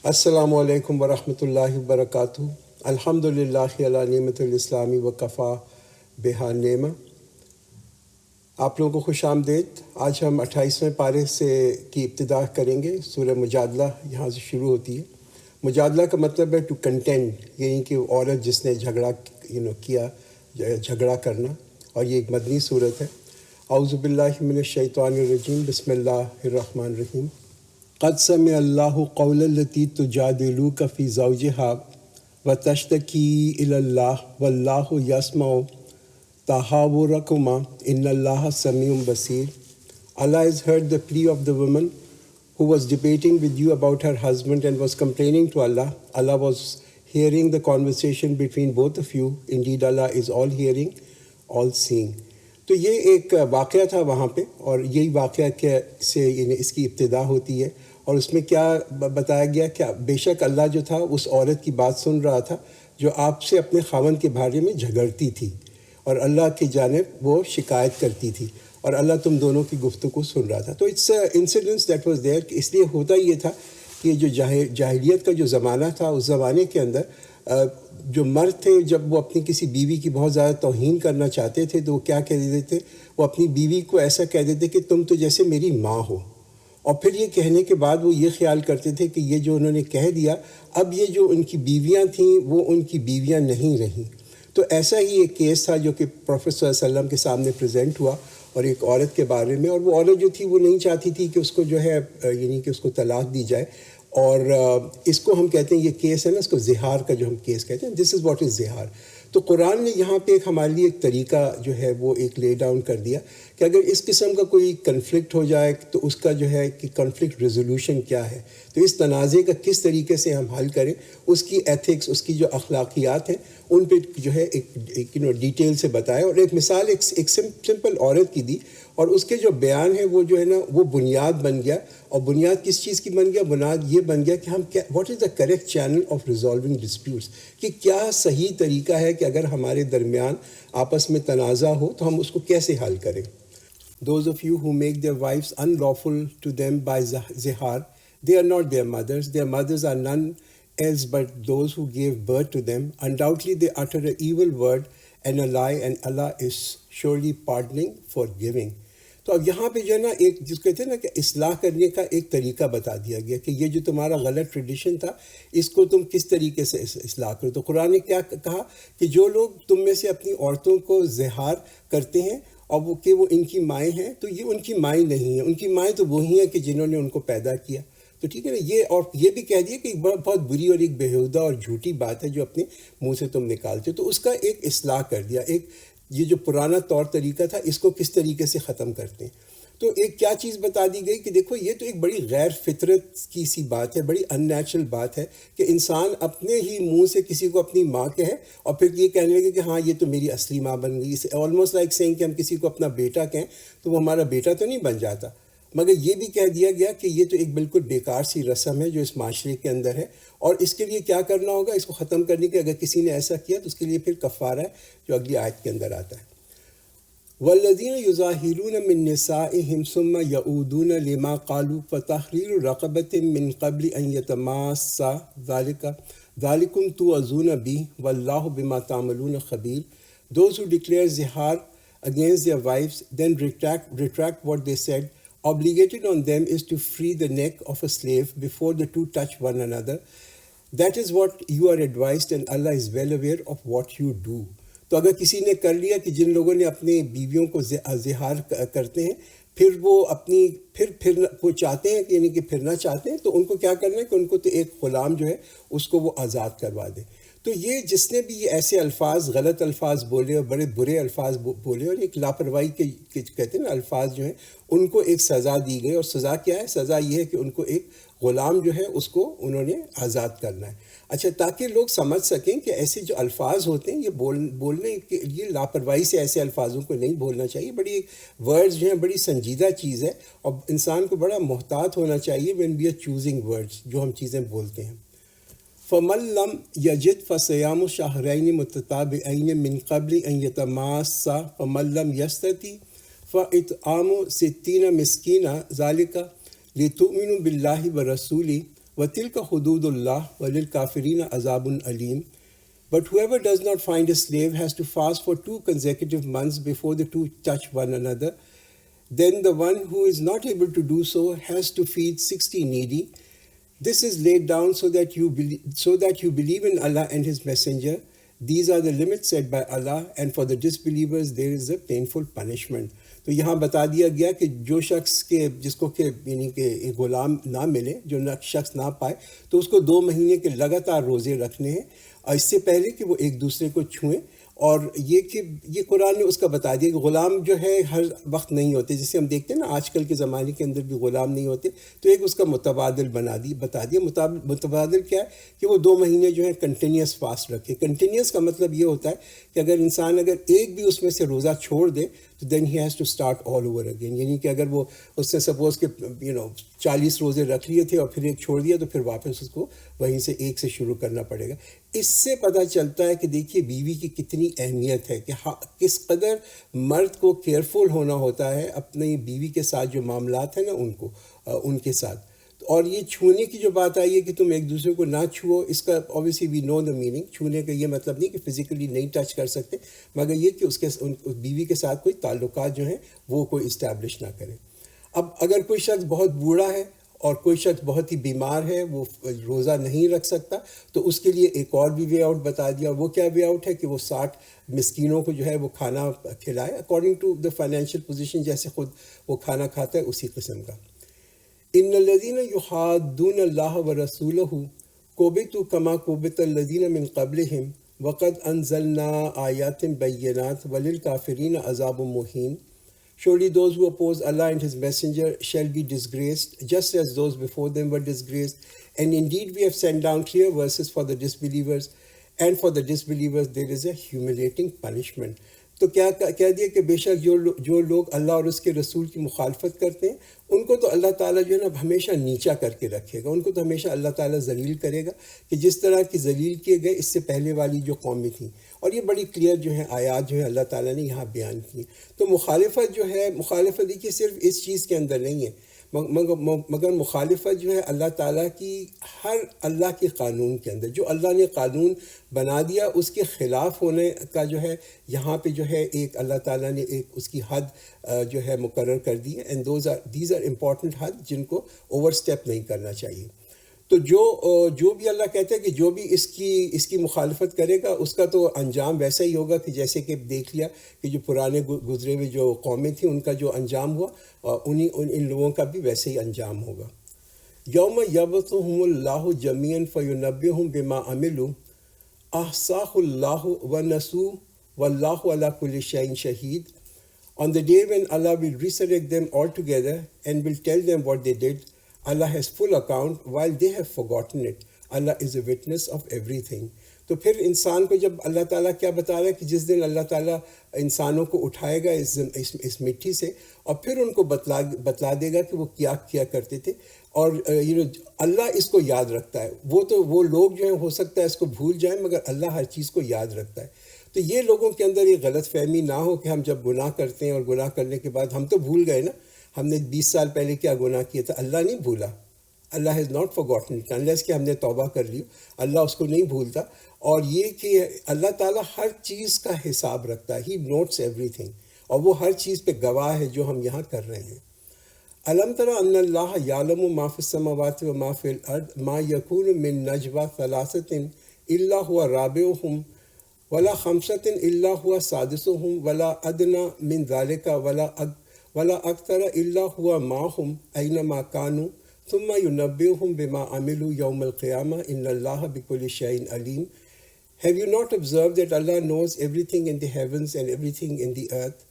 السلام علیکم ورحمۃ اللہ وبرکاتہ۔ الحمد للہ علی نعمت الاسلامی وکفا بہا نعمہ۔ آپ لوگوں کو خوش آمدید۔ آج ہم 28ویں پارے سے کی ابتدا کریں گے۔ سورہ مجادلہ یہاں سے شروع ہوتی ہے۔ مجادلہ کا مطلب ہے ٹو کنٹینڈ، یعنی کہ عورت جس نے جھگڑا کیا، جھگڑا کرنا، اور یہ ایک مدنی صورت ہے۔ اعوذ باللہ من الشیطان الرجیم، بسم اللہ الرحمن الرحیم۔ قد سمع اللہ قول التی تجادلک فی زوجہا وتشتکی الی اللہ واللہ یسمع تحاورکما ان اللہ سمیع بصیر۔ Allah has heard the plea of the woman who was debating with you about her husband and was complaining to Allah. Allah was hearing the conversation between both of you. Indeed, Allah is all hearing, all seeing. تو یہ ایک واقعہ تھا وہاں پہ، اور یہی واقعہ سے اس کی ابتدا ہوتی ہے۔ اور اس میں کیا بتایا گیا کہ بے شک اللہ جو تھا اس عورت کی بات سن رہا تھا جو آپ سے اپنے خاوند کے بارے میں جھگڑتی تھی، اور اللہ کی جانب وہ شکایت کرتی تھی، اور اللہ تم دونوں کی گفتگو سن رہا تھا۔ تو it's incidence that was there, کہ اس لیے ہوتا یہ تھا کہ جو جاہلیت کا جو زمانہ تھا، اس زمانے کے اندر جو مرد تھے جب وہ اپنی کسی بیوی کی بہت زیادہ توہین کرنا چاہتے تھے تو وہ کیا کہہ دیتے تھے؟ وہ اپنی بیوی کو ایسا کہہ دیتے کہ تم تو جیسے میری ماں ہو، اور پھر یہ کہنے کے بعد وہ یہ خیال کرتے تھے کہ یہ جو انہوں نے کہہ دیا، اب یہ جو ان کی بیویاں تھیں وہ ان کی بیویاں نہیں رہیں۔ تو ایسا ہی ایک کیس تھا جو کہ پروفیٹ صلی اللہ علیہ وسلم کے سامنے پریزنٹ ہوا، اور ایک عورت کے بارے میں، اور وہ عورت جو تھی وہ نہیں چاہتی تھی کہ اس کو جو ہے یعنی کہ اس کو طلاق دی جائے، اور اس کو ہم کہتے ہیں، یہ کیس ہے نا، اس کو زہار کا جو ہم کیس کہتے ہیں، دس از واٹ از زہار۔ تو قرآن نے یہاں پہ ایک ہمارے لیے ایک طریقہ جو ہے وہ ایک لے ڈاؤن کر دیا کہ اگر اس قسم کا کوئی کنفلکٹ ہو جائے تو اس کا جو ہے کہ کنفلکٹ ریزولوشن کیا ہے، تو اس تنازع کا کس طریقے سے ہم حل کریں، اس کی ایتھکس، اس کی جو اخلاقیات ہیں ان پہ جو ہے ایک ڈیٹیل سے بتایا، اور ایک مثال ایک سمپل عورت کی دی، اور اس کے جو بیان ہے وہ جو ہے نا وہ بنیاد بن گیا۔ اور بنیاد کس چیز کی بن گیا؟ بنیاد یہ بن گیا کہ ہم what is the correct channel of resolving disputes, کہ کیا صحیح طریقہ ہے کہ اگر ہمارے درمیان آپس میں تنازع ہو تو ہم اس کو کیسے حل کریں۔ Those of you who make their wives unlawful to them by zihar, they are not their mothers. Their mothers are none else but those who gave birth to them. Undoubtedly they utter an evil word and a lie, and Allah is surely pardoning, forgiving. تو اب یہاں پہ جو ہے نا ایک جس کہتے ہیں نا کہ اصلاح کرنے کا ایک طریقہ بتا دیا گیا کہ یہ جو تمہارا غلط ٹریڈیشن تھا اس کو تم کس طریقے سے اصلاح کرو۔ تو قرآن نے کیا کہا کہ جو لوگ تم میں سے اپنی عورتوں کو زہار کرتے ہیں اور وہ کہ وہ ان کی مائیں ہیں، تو یہ ان کی مائیں نہیں ہیں، ان کی مائیں تو وہی ہیں کہ جنہوں نے ان کو پیدا کیا۔ تو ٹھیک ہے نا، یہ اور یہ بھی کہہ دیا کہ ایک بہت بری اور ایک بیہودہ اور جھوٹی بات ہے جو اپنے منہ سے تم نکالتے ہو، تو اس کا ایک اصلاح کر دیا۔ ایک یہ جو پرانا طور طریقہ تھا اس کو کس طریقے سے ختم کرتے ہیں۔ تو ایک کیا چیز بتا دی گئی کہ دیکھو یہ تو ایک بڑی غیر فطرت کی سی بات ہے، بڑی ان نیچرل بات ہے کہ انسان اپنے ہی منہ سے کسی کو اپنی ماں کہے اور پھر یہ کہنے لگے کہ ہاں یہ تو میری اصلی ماں بن گئی۔ آلموسٹ لائک سینگ کہ ہم کسی کو اپنا بیٹا کہیں تو وہ ہمارا بیٹا تو نہیں بن جاتا، مگر یہ بھی کہہ دیا گیا کہ یہ تو ایک بالکل بیکار سی رسم ہے جو اس معاشرے کے اندر ہے، اور اس کے لیے کیا کرنا ہوگا، اس کو ختم کرنے کے اگر کسی نے ایسا کیا تو اس کے لیے پھر کفارہ ہے جو اگلی آیت کے اندر آتا ہے۔ والذین یظاہرون من نسائہم ثم یعودون لما قالوا فتحریر رقبۃ من قبل ان یتماسا ذالکم توعظون بہ واللہ بما تعملون خبیر۔ Those who declare zihar against their wives then retract what they said, obligated on them is to free the neck of a slave before the two touch one another. That is what you are advised, and Allah is well aware of what you do. تو اگر کسی نے کر لیا کہ جن لوگوں نے اپنے بیویوں کو زہار کرتے ہیں پھر وہ اپنی پھر وہ چاہتے ہیں یعنی کہ پھرنا چاہتے ہیں، تو ان کو کیا کرنا ہے کہ ان کو تو ایک غلام جو ہے اس کو وہ آزاد کروا دے۔ تو یہ جس نے بھی یہ ایسے الفاظ غلط الفاظ بولے اور بڑے برے الفاظ بولے اور ایک لاپرواہی کے کہتے ہیں نا الفاظ جو ہیں، ان کو ایک سزا دی گئی، اور سزا کیا ہے؟ سزا یہ ہے کہ ان کو ایک غلام جو ہے اس کو انہوں نے آزاد کرنا ہے۔ اچھا، تاکہ لوگ سمجھ سکیں کہ ایسے جو الفاظ ہوتے ہیں یہ بولنے کے لیے لاپرواہی سے ایسے الفاظوں کو نہیں بولنا چاہیے۔ بڑی ورڈز جو ہیں بڑی سنجیدہ چیز ہے، اور انسان کو بڑا محتاط ہونا چاہیے when we are choosing words، جو ہم چیزیں بولتے ہیں۔ فَمَن لَّمْ يَجِدْ فَصِيَامُ شَهْرَيْنِ مُتَتَابِعَيْنِ مِن قَبْلِ أَن يَتَمَاسَّا فَمَن لَّمْ يَسْتَطِعْ فَإِطْعَامُ 60 مِسْكِينًا ذَلِكَ لِتُؤْمِنُوا بِاللَّهِ وَرَسُولِهِ وَتِلْكَ حُدُودُ اللَّهِ وَلِلْكَافِرِينَ عَذَابٌ أَلِيمٌ. But whoever does not find a slave has to fast for 2 consecutive months before the two touch one another. Then the one who is not able to do so has to feed 60 needy. This is laid down so that you believe in Allah and His Messenger. These are the limits set by Allah, and for the disbelievers there is a painful punishment. تو یہاں بتا دیا گیا کہ جو شخص کے جس کو کہ یعنی کہ ایک غلام نہ ملے، جو شخص نہ پائے، تو اس کو 2 مہینے کے لگاتار روزے رکھنے ہیں، اور اس سے پہلے کہ وہ ایک دوسرے کو چھوئیں. اور یہ کہ یہ قرآن نے اس کا بتا دیا کہ غلام جو ہے ہر وقت نہیں ہوتے، جسے ہم دیکھتے ہیں نا آج کل کے زمانے کے اندر بھی غلام نہیں ہوتے. تو ایک اس کا متبادل بتا دیا. متبادل کیا ہے کہ وہ 2 مہینے جو ہے کنٹینیوس فاسٹ رکھے. کنٹینیوس کا مطلب یہ ہوتا ہے کہ اگر انسان ایک بھی اس میں سے روزہ چھوڑ دے تو then he has to start all over again. یعنی کہ اگر وہ اس نے سپوز کہ 40 روزے رکھ لیے تھے اور پھر ایک چھوڑ دیا تو پھر واپس اس کو وہیں سے ایک سے شروع کرنا پڑے گا. اس سے پتہ چلتا ہے کہ دیکھیے بیوی کی کتنی اہمیت ہے، کہ کس قدر مرد کو کیئرفل ہونا ہوتا ہے اپنی بیوی کے ساتھ جو معاملات ہیں نا ان کے ساتھ. اور یہ چھونے کی جو بات آئی ہے کہ تم ایک دوسرے کو نہ چھوؤ، اس کا obviously we know the meaning. چھونے کا یہ مطلب نہیں کہ فزیکلی نہیں ٹچ کر سکتے، مگر یہ کہ اس بیوی کے ساتھ کوئی تعلقات جو ہیں وہ کوئی اسٹیبلش نہ کریں. اب اگر کوئی شخص بہت بوڑھا ہے اور کوئی شخص بہت ہی بیمار ہے، وہ روزہ نہیں رکھ سکتا، تو اس کے لیے ایک اور بھی وے آؤٹ بتا دیا. اور وہ کیا وے آؤٹ ہے کہ وہ 60 مسکینوں کو جو ہے وہ کھانا کھلائے according to the financial position, جیسے خود وہ کھانا کھاتا ہے اسی قسم کا. ان الذین یحادون اللہ ورسولہ کوبتوا کما کوبت الذین من قبلہم وقد انزلنا آیات بینات وللکافرین عذاب مہین. Surely those who oppose Allah and His Messenger shall be disgraced, just as those before them were disgraced. And indeed we have sent down clear verses for the disbelievers, and for the disbelievers there is a humiliating punishment. تو کیا کہہ دیا کہ بے شک جو لوگ اللہ اور اس کے رسول کی مخالفت کرتے ہیں ان کو تو اللہ تعالیٰ جو ہے نا ہمیشہ نیچا کر کے رکھے گا. ان کو تو ہمیشہ اللہ تعالیٰ ذلیل کرے گا، کہ جس طرح کی ذلیل کیے گئے اس سے پہلے والی جو قومیں تھیں. اور یہ بڑی کلیئر جو ہے آیات جو ہے اللہ تعالیٰ نے یہاں بیان کی. تو مخالفت جو ہے، مخالفت دیکھیے صرف اس چیز کے اندر نہیں ہے، مگر مخالفت جو ہے اللہ تعالیٰ کی ہر اللہ کے قانون کے اندر، جو اللہ نے قانون بنا دیا اس کے خلاف ہونے کا جو ہے یہاں پہ جو ہے ایک اللہ تعالیٰ نے ایک اس کی حد جو ہے مقرر کر دی ہے. اینڈ دیز آر امپورٹنٹ حد جن کو اوور اسٹیپ نہیں کرنا چاہیے. تو جو بھی اللہ کہتا ہے کہ جو بھی اس کی مخالفت کرے گا اس کا تو انجام ویسا ہی ہوگا کہ جیسے کہ دیکھ لیا کہ جو پرانے گزرے ہوئے جو قومیں تھیں ان کا جو انجام ہوا، ان لوگوں کا بھی ویسے ہی انجام ہوگا. یوم یبعثہم اللہ جمیعا فینبئہم بما عملوا احصاہ اللہ ونسوہ واللہ علی کل شیء شہید. On the day when Allah will resurrect them all together and will tell them what they did, Allah has full account while they have forgotten it. Allah is a witness of everything. تو پھر انسان کو جب اللہ تعالیٰ کیا بتا رہا ہے کہ جس دن اللہ تعالیٰ انسانوں کو اٹھائے گا اس مٹی سے، اور پھر ان کو بتلا دے گا کہ وہ کیا کرتے تھے. اور اللہ اس کو یاد رکھتا ہے. وہ لوگ جو ہیں ہو سکتا ہے اس کو بھول جائیں، مگر اللہ ہر چیز کو یاد رکھتا ہے. تو یہ لوگوں کے اندر یہ غلط فہمی نہ ہو کہ ہم جب گناہ کرتے ہیں اور گناہ کرنے کے بعد ہم تو بھول گئے نا، ہم نے 20 سال پہلے کیا گناہ کیا تھا. اللہ نہیں بھولا. اللہ has not forgotten it unless کہ ہم نے توبہ کر لی. اللہ اس کو نہیں بھولتا. اور یہ کہ اللہ تعالیٰ ہر چیز کا حساب رکھتا ہے. ہی نوٹس ایوری تھنگ، اور وہ ہر چیز پہ گواہ ہے جو ہم یہاں کر رہے ہیں. الم تر ان اللہ یعلم ما فی السماوات و ما فی الارض ما یکون من نجوی ثلاثۃ الا هو رابعهم ولا خمسۃ الا هو سادسهم ولا ادنى من ذلك ولا اکثر الا هو معهم اینما كانوا ثم ينبئهم بما عملوا يوم القيامة ان اللہ بكل شيء علیم. Have you not observed that Allah knows everything in the heavens and everything in the earth?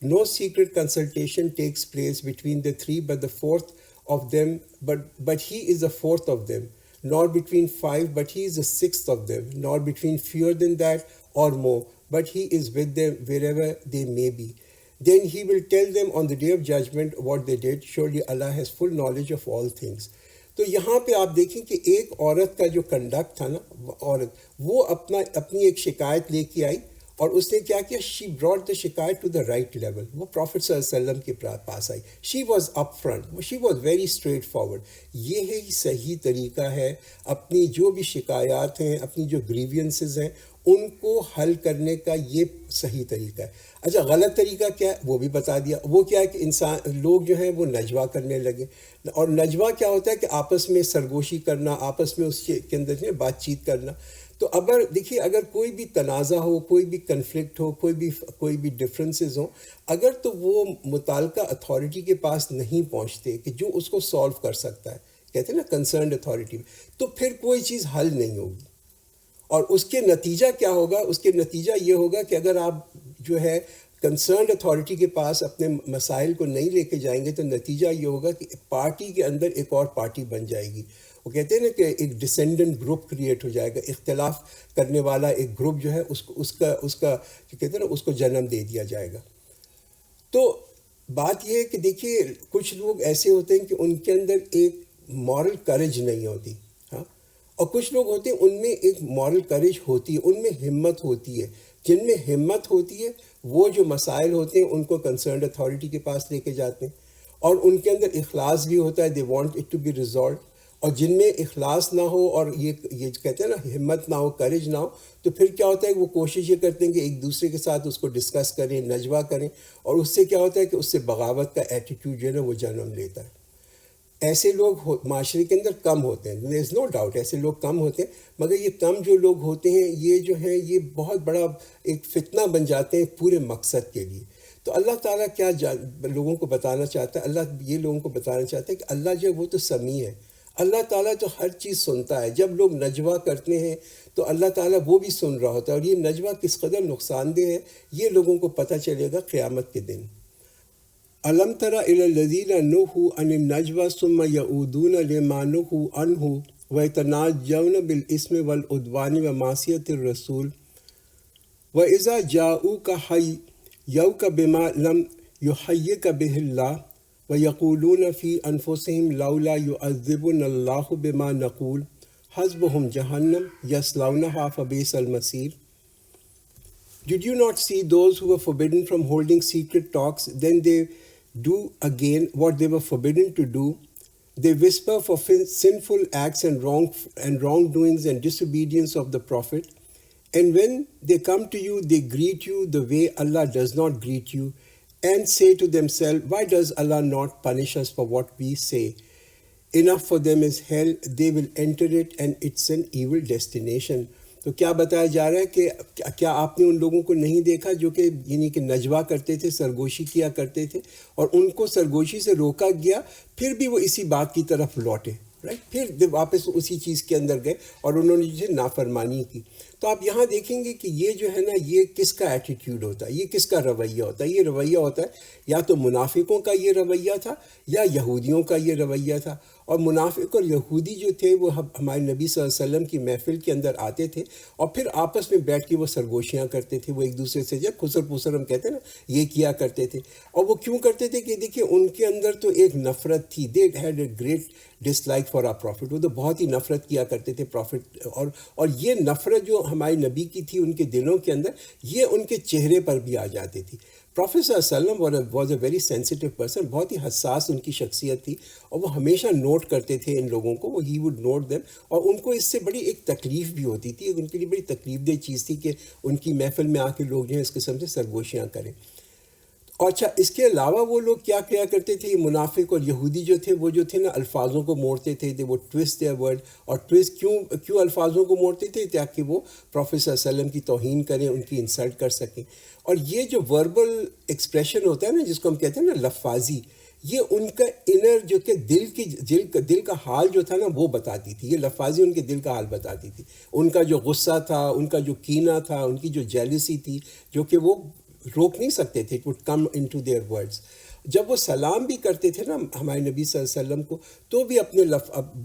No secret consultation takes place between the three but the fourth of them, but he is the fourth of them, nor between 5 but he is the sixth of them, nor between fewer than that or more, but he is with them wherever they may be. Then he will tell them on the day of judgment what they did. Surely Allah has full knowledge of all things. تو یہاں پہ آپ دیکھیں کہ ایک عورت کا جو کنڈکٹ تھا نا، عورت وہ اپنی ایک شکایت لے کے آئی، اور اس نے کیا کیا, شی براٹ دا شکایت ٹو دا رائٹ لیول. وہ پروفٹ صلی اللہ علیہ وسلم کے پاس آئی. She was up front, she was very straightforward. یہ ہے صحیح طریقہ ہے اپنی جو بھی شکایات ہیں, اپنی جو گریوینسز ہیں, ان کو حل کرنے کا یہ صحیح طریقہ ہے. اچھا غلط طریقہ کیا ہے وہ بھی بتا دیا. وہ کیا ہے کہ لوگ جو ہیں وہ نجوا کرنے لگے. اور نجوا کیا ہوتا ہے کہ آپس میں سرگوشی کرنا, آپس میں اس کے اندر بات چیت کرنا. تو دیکھیے اگر کوئی بھی تنازع ہو, کوئی بھی کنفلکٹ ہو, کوئی بھی ڈفرینسز ہوں, اگر تو وہ متعلقہ اتھارٹی کے پاس نہیں پہنچتے کہ جو اس کو سالو کر سکتا ہے, کہتے ہیں نا کنسرنڈ اتھارٹی, تو پھر کوئی چیز حل نہیں ہوگی. اور اس کے نتیجہ کیا ہوگا؟ اس کے نتیجہ یہ ہوگا کہ اگر آپ جو ہے کنسرنڈ اتھارٹی کے پاس اپنے مسائل کو نہیں لے کے جائیں گے تو نتیجہ یہ ہوگا کہ پارٹی کے اندر ایک اور پارٹی بن جائے گی. وہ کہتے ہیں نا کہ ایک ڈسینڈنٹ گروپ کریٹ ہو جائے گا, اختلاف کرنے والا ایک گروپ جو ہے اس کا کہتے ہیں نا اس کو جنم دے دیا جائے گا. تو بات یہ ہے کہ دیکھیے کچھ لوگ ایسے ہوتے ہیں کہ ان کے اندر ایک مورل کریج نہیں ہوتی, ہاں, اور کچھ لوگ ہوتے ہیں ان میں ایک مورل کریج ہوتی ہے, ان میں ہمت ہوتی ہے. جن میں ہمت ہوتی ہے وہ جو مسائل ہوتے ہیں ان کو کنسرنڈ اتھارٹی کے پاس لے کے جاتے ہیں, اور ان کے اندر اخلاص بھی ہوتا ہے, they want it to be resolved. اور جن میں اخلاص نہ ہو اور یہ کہتے ہیں نا ہمت نہ ہو, کریج نہ ہو, تو پھر کیا ہوتا ہے کہ وہ کوشش یہ کرتے ہیں کہ ایک دوسرے کے ساتھ اس کو ڈسکس کریں, نجوا کریں, اور اس سے کیا ہوتا ہے کہ اس سے بغاوت کا ایٹیٹیوڈ جو ہے نا وہ جنم لیتا ہے. ایسے لوگ معاشرے کے اندر کم ہوتے ہیں, دیر از نو ڈاؤٹ ایسے لوگ کم ہوتے ہیں, مگر یہ کم جو لوگ ہوتے ہیں یہ جو ہیں یہ بہت بڑا ایک فتنہ بن جاتے ہیں پورے مقصد کے لیے. تو اللہ تعالیٰ کیا لوگوں کو بتانا چاہتا ہے؟ اللہ یہ لوگوں کو بتانا چاہتا ہے کہ اللہ جو ہے وہ تو سمیع ہے, اللہ تعالیٰ تو ہر چیز سنتا ہے. جب لوگ نجوا کرتے ہیں تو اللہ تعالیٰ وہ بھی سن رہا ہوتا ہے, اور یہ نجوا کس قدر نقصان دہ ہے یہ لوگوں کو پتہ چلے گا قیامت کے دن. الم تر الی الذین نہوا عن النجوى ثم یعودون لما نہوا عنہ ویتناجون بالاسم والعدوان ومعصیۃ الرسول واذا جاؤوک حیوک بما لم یحیک بہ اللہ وَيَقُولُونَ فِي أَنفُسِهِمْ لَوْلَا يُعَذِّبُنَا اللَّهُ بِمَا نَقُولُ حَسْبُهُمْ جَهَنَّمْ يَصْلَوْنَهَا فَبِئْسَ الْمَصِيرُ. Did you not see those who were forbidden from holding secret talks? Then they do again what they were forbidden to do. They whisper for sinful acts and wrongdoings and disobedience of the Prophet. And when they come to you, they greet you the way Allah does not greet you, and say to themselves, why does Allah not punish us for what we say? Enough for them is hell, they will enter it and it's an evil destination. تو کیا بتایا جا رہا ہے کہ کیا آپ نے ان لوگوں کو نہیں دیکھا جو کہ یعنی کہ نجوا کرتے تھے, سرگوشی کیا کرتے تھے, اور ان کو سرگوشی سے روکا گیا, پھر بھی وہ اسی بات کی طرف لوٹے, رائٹ, پھر واپس اسی چیز کے اندر گئے اور انہوں نے جو ہے نافرمانی کی. تو آپ یہاں دیکھیں گے کہ یہ جو ہے نا یہ کس کا ایٹیٹیوڈ ہوتا ہے, یہ کس کا رویہ ہوتا ہے. یہ رویہ ہوتا ہے یا تو منافقوں کا یہ رویہ تھا یا یہودیوں کا یہ رویہ تھا. اور منافق اور یہودی جو تھے وہ ہمارے نبی صلی اللہ علیہ وسلم کی محفل کے اندر آتے تھے اور پھر آپس میں بیٹھ کے وہ سرگوشیاں کرتے تھے, وہ ایک دوسرے سے جب خسر پسر ہم کہتے ہیں نا یہ کیا کرتے تھے. اور وہ کیوں کرتے تھے کہ دیکھیں ان کے اندر تو ایک نفرت تھی, they had a great dislike for our prophet. وہ تو بہت ہی نفرت کیا کرتے تھے پروفٹ, اور یہ نفرت جو ہمارے نبی کی تھی ان کے دلوں کے اندر, یہ ان کے چہرے پر بھی آ جاتی تھی. پروفیٹ صلی اللہ علیہ وسلم was a very sensitive person, بہت ہی حساس ان کی شخصیت تھی, اور وہ ہمیشہ نوٹ کرتے تھے ان لوگوں کو, وہ ہی وڈ نوٹ دیم, اور ان کو اس سے بڑی ایک تکلیف بھی ہوتی تھی, ان کے لیے بڑی تکلیف دہ چیز تھی کہ ان کی محفل میں آ کے لوگ جو ہیں اس قسم سے سرگوشیاں کریں. اور اچھا اس کے علاوہ وہ لوگ کیا کیا کرتے تھے, یہ منافق اور یہودی جو تھے وہ جو تھے نا الفاظوں کو موڑتے تھے, وہ ٹویسٹ دیئر ورڈ. اور ٹویسٹ کیوں الفاظوں کو موڑتے تھے, تاکہ وہ پروفیٹ صلی اللہ علیہ وسلم کی توہین کریں, ان کی انسلٹ کر سکیں. اور یہ جو وربل ایکسپریشن ہوتا ہے نا جس کو ہم کہتے ہیں نا لفاظی, یہ ان کا انر جو کہ دل کا حال جو تھا نا وہ بتاتی تھی. یہ لفاظی ان کے دل کا حال بتاتی تھی, ان کا جو غصہ تھا, ان کا جو کینہ تھا, ان کی جو جیلسی تھی جو کہ وہ روک نہیں سکتے تھے. It would come into their words. جب وہ سلام بھی کرتے تھے نا ہمارے نبی صلی اللہ علیہ وسلم کو, تو بھی اپنے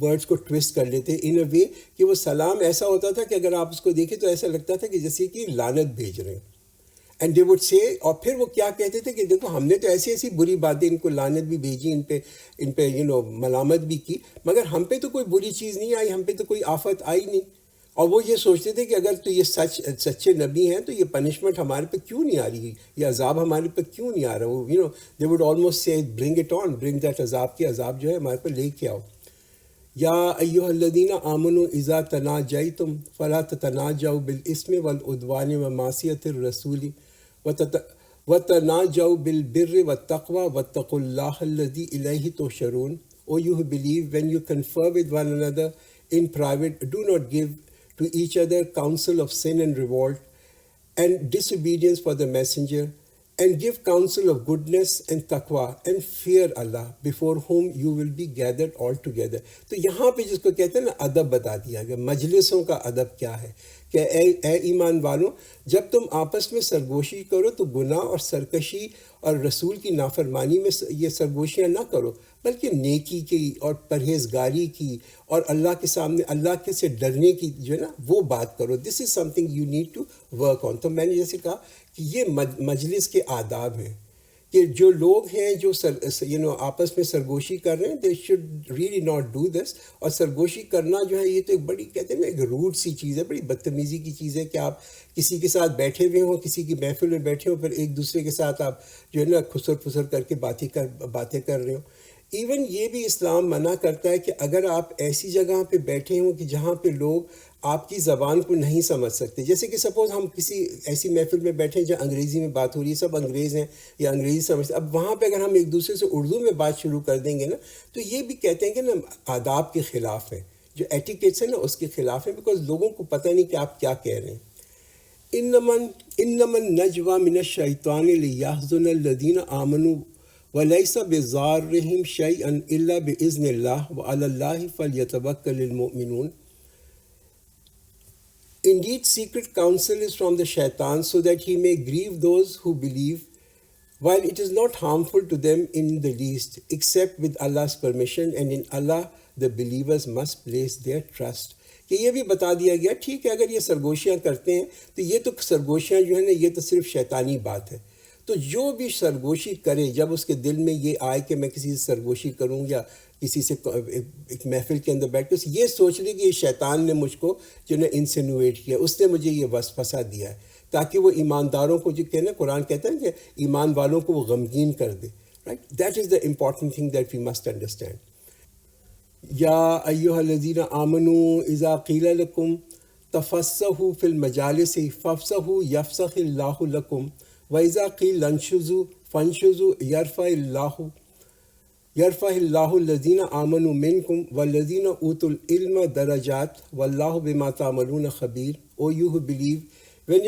ورڈس کو ٹویسٹ کر لیتے ان اے وے کہ وہ سلام ایسا ہوتا تھا کہ اگر آپ اس کو دیکھیں تو ایسا لگتا تھا کہ جیسے کہ لعنت بھیج رہے ہیں. اینڈ دے وڈ سے, اور پھر وہ کیا کہتے تھے کہ دیکھو ہم نے تو ایسی بری باتیں ان کو لعنت بھی بھیجی, ان پہ ملامت بھی کی, مگر ہم پہ تو کوئی بری چیز نہیں آئی, ہم پہ تو کوئی آفت آئی نہیں. اور وہ یہ سوچتے تھے کہ اگر تو یہ سچے نبی ہیں تو یہ پنشمنٹ ہمارے پہ کیوں نہیں آ رہی، یہ عذاب ہمارے پہ کیوں نہیں آ رہا. وہ دے وڈ آلموسٹ سے bring it on, bring that عذاب، کے عذاب جو ہے ہمارے پہ لے کے آؤ. یا ایھا الذین آمنوا اذا تناجیتم فلا تتناجوا بالاسم والعدوان ومعصیۃ الرسول وتناجوا بالبر والتقوى واتقوا اللہ الذی الیہ تحشرون. O you who believe, when you confer with one another in private, do not give to each other counsel of sin and revolt and disobedience for the messenger, and give counsel of goodness and taqwa, and fear Allah, before whom you will be gathered all together. تو یہاں پہ جس کو کہتے ہیں نا ادب بتا دیا گیا، مجلسوں کا ادب کیا ہے کہ اے ایمان والوں، جب تم آپس میں سرگوشی کرو تو گناہ اور سرکشی اور رسول کی نافرمانی میں یہ سرگوشیاں نہ کرو، بلکہ نیکی کی اور پرہیزگاری کی اور اللہ کے سامنے اللہ کے سے ڈرنے کی جو ہے نا وہ بات کرو. This is something you need to work on. تو میں نے جیسے کہا کہ یہ مجلس کے آداب ہیں کہ جو لوگ ہیں جو آپس میں سرگوشی کر رہے ہیں they should really not do this. اور سرگوشی کرنا جو ہے یہ تو ایک بڑی کہتے ہیں نا ایک روڈ سی چیز ہے، بڑی بدتمیزی کی چیز ہے کہ آپ کسی کے ساتھ بیٹھے ہوئے ہوں، کسی کی محفل میں بیٹھے ہوں، پھر ایک دوسرے کے ساتھ آپ جو ہے نا خسر پھسر کر کے باتیں کر رہے ہوں. ایون یہ بھی اسلام منع کرتا ہے کہ اگر آپ ایسی جگہ پہ بیٹھے ہوں کہ جہاں پہ لوگ آپ کی زبان کو نہیں سمجھ سکتے، جیسے کہ سپوز ہم کسی ایسی محفل میں بیٹھے ہیں جہاں انگریزی میں بات ہو رہی ہے، سب انگریز ہیں یا انگریزی سمجھتے، اب وہاں پہ اگر ہم ایک دوسرے سے اردو میں بات شروع کر دیں گے نا تو یہ بھی کہتے ہیں کہ نا آداب کے خلاف ہے، جو ایٹیکیٹس ہیں نا اس کے خلاف ہے، بیکاز لوگوں کو پتہ نہیں کہ آپ کیا کہہ رہے ہیں. انما النجوى من الشیطان لیحزن الذین آمنوا ولیس بضارهم شیئا الا باذن اللہ وعلی اللہ فلیتوکل المؤمنون. Indeed, secret counsel is from the shaitan so that he may grieve those who believe, while it is not harmful to them in the least, except with Allah's permission, and in Allah the believers must place their trust. کہ یہ بھی بتا دیا گیا ٹھیک ہے اگر یہ سرگوشیاں کرتے ہیں تو یہ تو سرگوشیاں جو ہیں نا یہ تو صرف شیطانی بات ہے. تو جو بھی سرگوشی کرے جب اس کے دل میں یہ آئے کہ میں کسی سے سرگوشی کروں یا کسی سے ایک محفل کے اندر بیٹھ کے یہ سوچ لے کہ یہ شیطان نے مجھ کو جو ہے انسینویٹ کیا، اس نے مجھے یہ وسوسہ دیا ہے، تاکہ وہ ایمانداروں کو جو کہنا قرآن کہتا ہے کہ ایمان والوں کو وہ غمگین کر دے. Right, that is the important thing that we must understand. یا ایھا الذین آمنوا اذا قیل لکم تفصحوا فی المجالس فافصحوا یفصح اللہ لکم وَإِذَا قِيلَ انشُزُوا فَانشُزُوا يَرْفَعِ اللَّهُ الَّذِينَ آمَنُوا مِنكُمْ وَالَّذِينَ أُوتُوا الْعِلْمَ دَرَجَاتٍ وَاللَّهُ بِمَا تَعْمَلُونَ خَبِيرٌ. O you who believe, when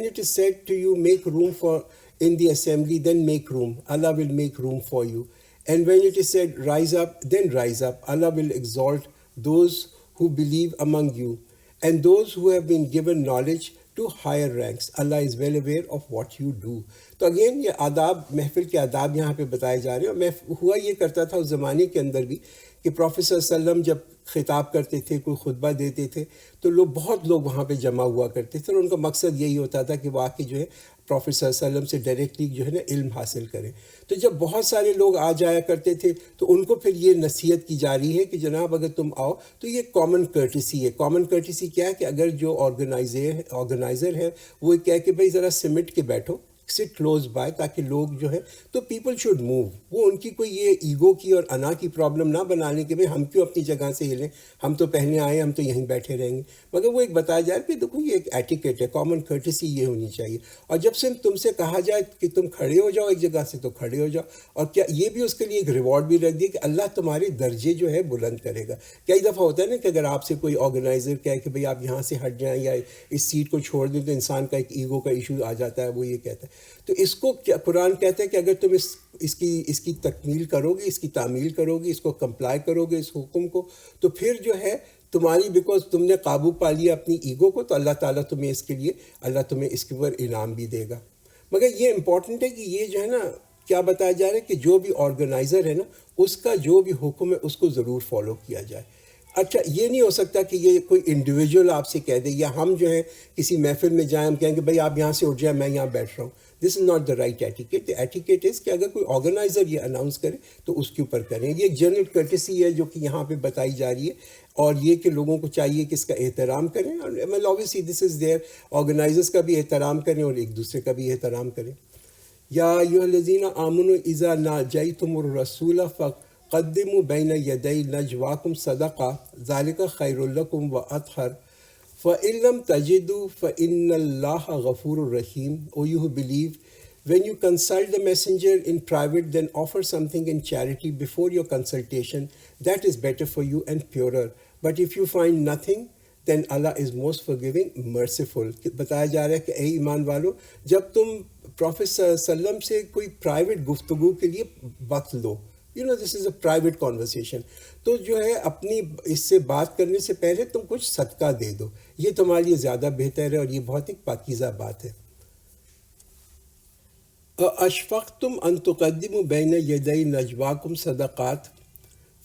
it is said to you, make room for in the assembly, then make room. Allah will make room for you. And when it is said, rise up, then rise up. Allah will exalt those who believe among you, and those who have been given knowledge to higher ranks. Allah is well aware of what you do. تو again یہ آداب، محفل کے آداب یہاں پہ بتائے جا رہے ہیں. اور میں ہوا یہ کرتا تھا اس زمانے کے اندر بھی کہ پروفیٹ صلی اللہ علیہ وسلم جب خطاب کرتے تھے، کوئی خطبہ دیتے تھے تو بہت لوگ وہاں پہ جمع ہوا کرتے تھے، اور ان کا مقصد یہی ہوتا تھا کہ وہ آ کے جو ہے پروفیٹ صلی اللہ علیہ وسلم سے ڈائریکٹلی جو ہے نا علم حاصل کریں. تو جب بہت سارے لوگ آ جایا کرتے تھے تو ان کو پھر یہ نصیحت کی جا رہی ہے کہ جناب اگر تم آؤ تو یہ کامن کرٹیسی ہے. کامن کرٹیسی کیا ہے کہ اگر جو آرگنائزر ہے وہ کہہ کہ بھائی ذرا سمٹ کے بیٹھو، سٹ کلوز بائی، تاکہ لوگ جو ہے تو پیپل شوڈ موو. وہ ان کی کوئی یہ ایگو کی اور انا کی پرابلم نہ بنا لیں کہ بھائی ہم کیوں اپنی جگہ سے ہلیں، ہم تو پہلے آئے ہم تو یہیں بیٹھے رہیں گے. مگر وہ ایک بتایا جائے کہ دیکھو یہ ایک ایٹیکیٹ ہے، کامن کرٹیسی یہ ہونی چاہیے. اور جب سے تم سے کہا جائے کہ تم کھڑے ہو جاؤ ایک جگہ سے تو کھڑے ہو جاؤ. اور کیا یہ بھی اس کے لیے ایک ریوارڈ بھی رکھ دیا کہ اللہ تمہارے درجے جو ہے بلند کرے گا. کئی دفعہ ہوتا ہے نا کہ اگر آپ سے کوئی آرگنائزر کہے کہ بھائی آپ یہاں سے ہٹ جائیں یا اس سیٹ کو چھوڑ دیں تو انسان کا ایک ایگو کا ایشو آ جاتا ہے، وہ یہ کہتا ہے. تو اس کو قرآن کہتا ہے کہ اگر تم اس کی تکمیل کرو گے، اس کی تعمیل کرو گے، اس کو کمپلائی کرو گے اس حکم کو، تو پھر جو ہے تمہاری بیکاز تم نے قابو پا لیا اپنی ایگو کو، تو اللہ تعالیٰ تمہیں اس کے لیے اللہ تمہیں اس کے اوپر انعام بھی دے گا. مگر یہ امپورٹنٹ ہے کہ یہ جو ہے نا کیا بتایا جا رہا ہے کہ جو بھی آرگنائزر ہے نا اس کا جو بھی حکم ہے اس کو ضرور فالو کیا جائے. اچھا یہ نہیں ہو سکتا کہ یہ کوئی انڈیویجول آپ سے کہہ دے، یا ہم جو ہے کسی محفل میں جائیں ہم کہیں کہ بھائی آپ یہاں سے اٹھ جائیں میں یہاں بیٹھ رہا ہوں. This is not the right etiquette. Etiquette is کہ اگر کوئی آرگنائزر یہ اناؤنس کرے تو اس کے اوپر کریں. یہ ایک جنرل کرٹسی ہے جو کہ یہاں پہ بتائی جا رہی ہے، اور یہ کہ لوگوں کو چاہیے کہ اس کا احترام کریں. اور obviously this is there, organisers کا بھی احترام کریں اور ایک دوسرے کا بھی احترام کریں. یا ایھا الذین آمنوا اذا ناجیتم الرسول فقدموا بین یدی نجواکم صدقہ ذلک خیر لکم واطہر فإن لم تجدوا فإن اللہ غفور رحیم. O you who believe, when you consult the messenger in private, then offer something in charity before your consultation. That is better for you and purer. But if you find nothing, then Allah is most forgiving, merciful. بتایا جا رہا ہے کہ اے ایمان والو، جب تم prophet صلی اللہ علیہ وسلم سے کوئی پرائیویٹ گفتگو کے لیے وقت لو، دس از اے پرائیویٹ کانورسیشن، تو جو ہے اپنی اس سے بات کرنے سے پہلے تم کچھ صدقہ دے دو. یہ تمہارے لیے زیادہ بہتر ہے اور یہ بہت ایک پاکیزہ بات ہے. اشفقتم ان تقدموا بین یدی نجواکم صدقات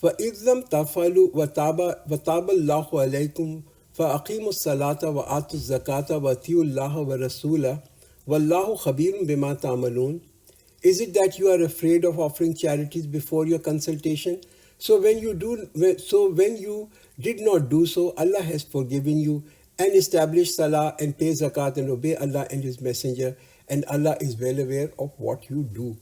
فإذ لم تفعلوا وتاب اللہ علیکم فاقیموا الصلاۃ وآتوا الزکاۃ واطیعوا اللہ ورسولہ واللہ خبیر بما تعملون. Is it that you are afraid of offering charities before your consultation? So when you did not do so, Allah has forgiven you, and established salah and pay zakat and obey Allah and His messenger, and Allah is well aware of what you do.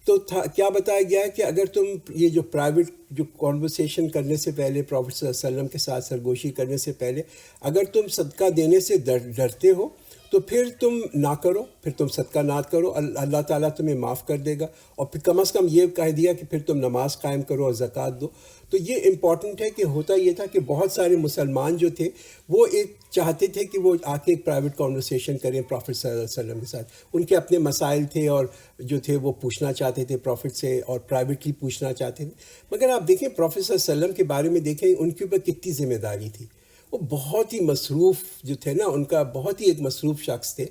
تو کیا بتایا گیا ہے کہ اگر تم یہ جو پرائیویٹ جو کانورسیشن کرنے سے پہلے پروفیٹ صلی اللہ علیہ وسلم کے ساتھ سرگوشی کرنے سے پہلے اگر تم صدقہ دینے سے ڈرتے ہو تو پھر تم نہ کرو، پھر تم صدقہ نہ کرو، اللہ تعالیٰ تمہیں معاف کر دے گا. اور پھر کم از کم یہ کہہ دیا کہ پھر تم نماز قائم کرو اور زکوٰۃ دو. تو یہ امپورٹنٹ ہے کہ ہوتا یہ تھا کہ بہت سارے مسلمان جو تھے وہ ایک چاہتے تھے کہ وہ آ کے ایک پرائیویٹ کانورسیشن کریں پروفیٹ صلی اللہ علیہ وسلم کے ساتھ. ان کے اپنے مسائل تھے اور جو تھے وہ پوچھنا چاہتے تھے پروفیٹ سے، اور پرائیویٹلی پوچھنا چاہتے تھے. مگر آپ دیکھیں پروفیٹ صلی اللہ علیہ وسلم کے بارے میں دیکھیں ان کے اوپر کتنی ذمہ داری تھی. وہ بہت ہی مصروف جو تھے نا، ان کا بہت ہی ایک مصروف شخص تھے.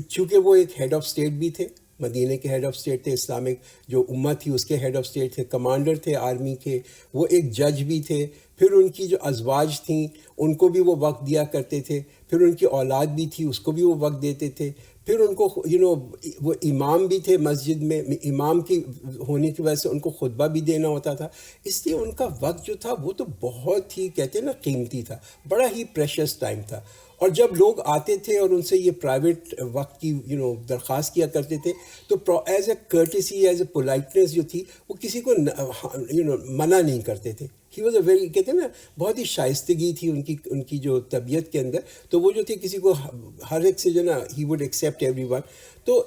چونکہ وہ ایک ہیڈ آف اسٹیٹ بھی تھے، مدینہ کے ہیڈ آف اسٹیٹ تھے، اسلامک جو امت تھی اس کے ہیڈ آف اسٹیٹ تھے، کمانڈر تھے آرمی کے، وہ ایک جج بھی تھے. پھر ان کی جو ازواج تھیں ان کو بھی وہ وقت دیا کرتے تھے. پھر ان کی اولاد بھی تھی اس کو بھی وہ وقت دیتے تھے. پھر ان کو وہ امام بھی تھے مسجد میں، امام کی ہونے کی وجہ سے ان کو خطبہ بھی دینا ہوتا تھا. اس لیے ان کا وقت جو تھا وہ تو بہت ہی کہتے ہیں نا قیمتی تھا، بڑا ہی پریشس ٹائم تھا. اور جب لوگ آتے تھے اور ان سے یہ پرائیویٹ وقت کی درخواست کیا کرتے تھے تو as a courtesy, as a politeness جو تھی وہ کسی کو منع نہیں کرتے تھے. ہی واز اے ویری کہتے ہیں نا بہت ہی شائستگی تھی ان کی جو طبیعت کے اندر. تو وہ جو تھے کسی کو ہر ایک سے جو نا he would accept every one. تو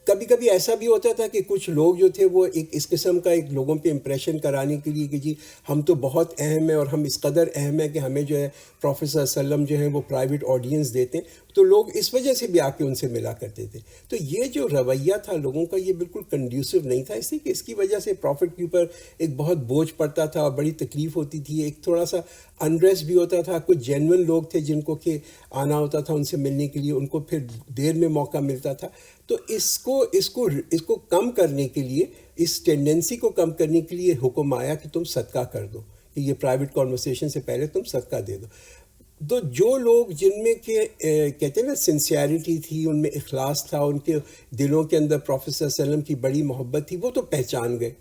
کبھی کبھی ایسا بھی ہوتا تھا کہ کچھ لوگ جو تھے وہ ایک اس قسم کا ایک لوگوں پہ امپریشن کرانے کے لیے کہ جی ہم تو بہت اہم ہیں اور ہم اس قدر اہم ہیں کہ ہمیں جو ہے پروفیٹ صلی اللہ علیہ وسلم جو ہے وہ پرائیویٹ آڈینس دیتے ہیں، تو لوگ اس وجہ سے بھی آ کے ان سے ملا کرتے تھے. تو یہ جو رویہ تھا لوگوں کا یہ بالکل کنڈیوسو نہیں تھا، اس لیے کہ اس کی وجہ سے پروفیٹ کے اوپر ایک بہت بوجھ پڑتا تھا اور بڑی تکلیف ہوتی تھی. ایک تھوڑا سا انریسٹ بھی ہوتا تھا. کچھ جینون لوگ تھے جن کو کہ آنا ہوتا تھا ان سے ملنے کے لیے، ان کو پھر دیر میں موقع ملتا تھا. تو اس کو کم کرنے کے لیے، اس ٹینڈنسی کو کم کرنے کے لیے حکم آیا کہ تم صدقہ کر دو، کہ یہ پرائیویٹ کانورسیشن سے پہلے تم صدقہ دے دو. تو جو لوگ جن میں کہ کہتے ہیں نا سنسیئرٹی تھی، ان میں اخلاص تھا، ان کے دلوں کے اندر پروفیٹ صلی اللہ علیہ وسلم کی بڑی محبت تھی، وہ تو پہچان گئے.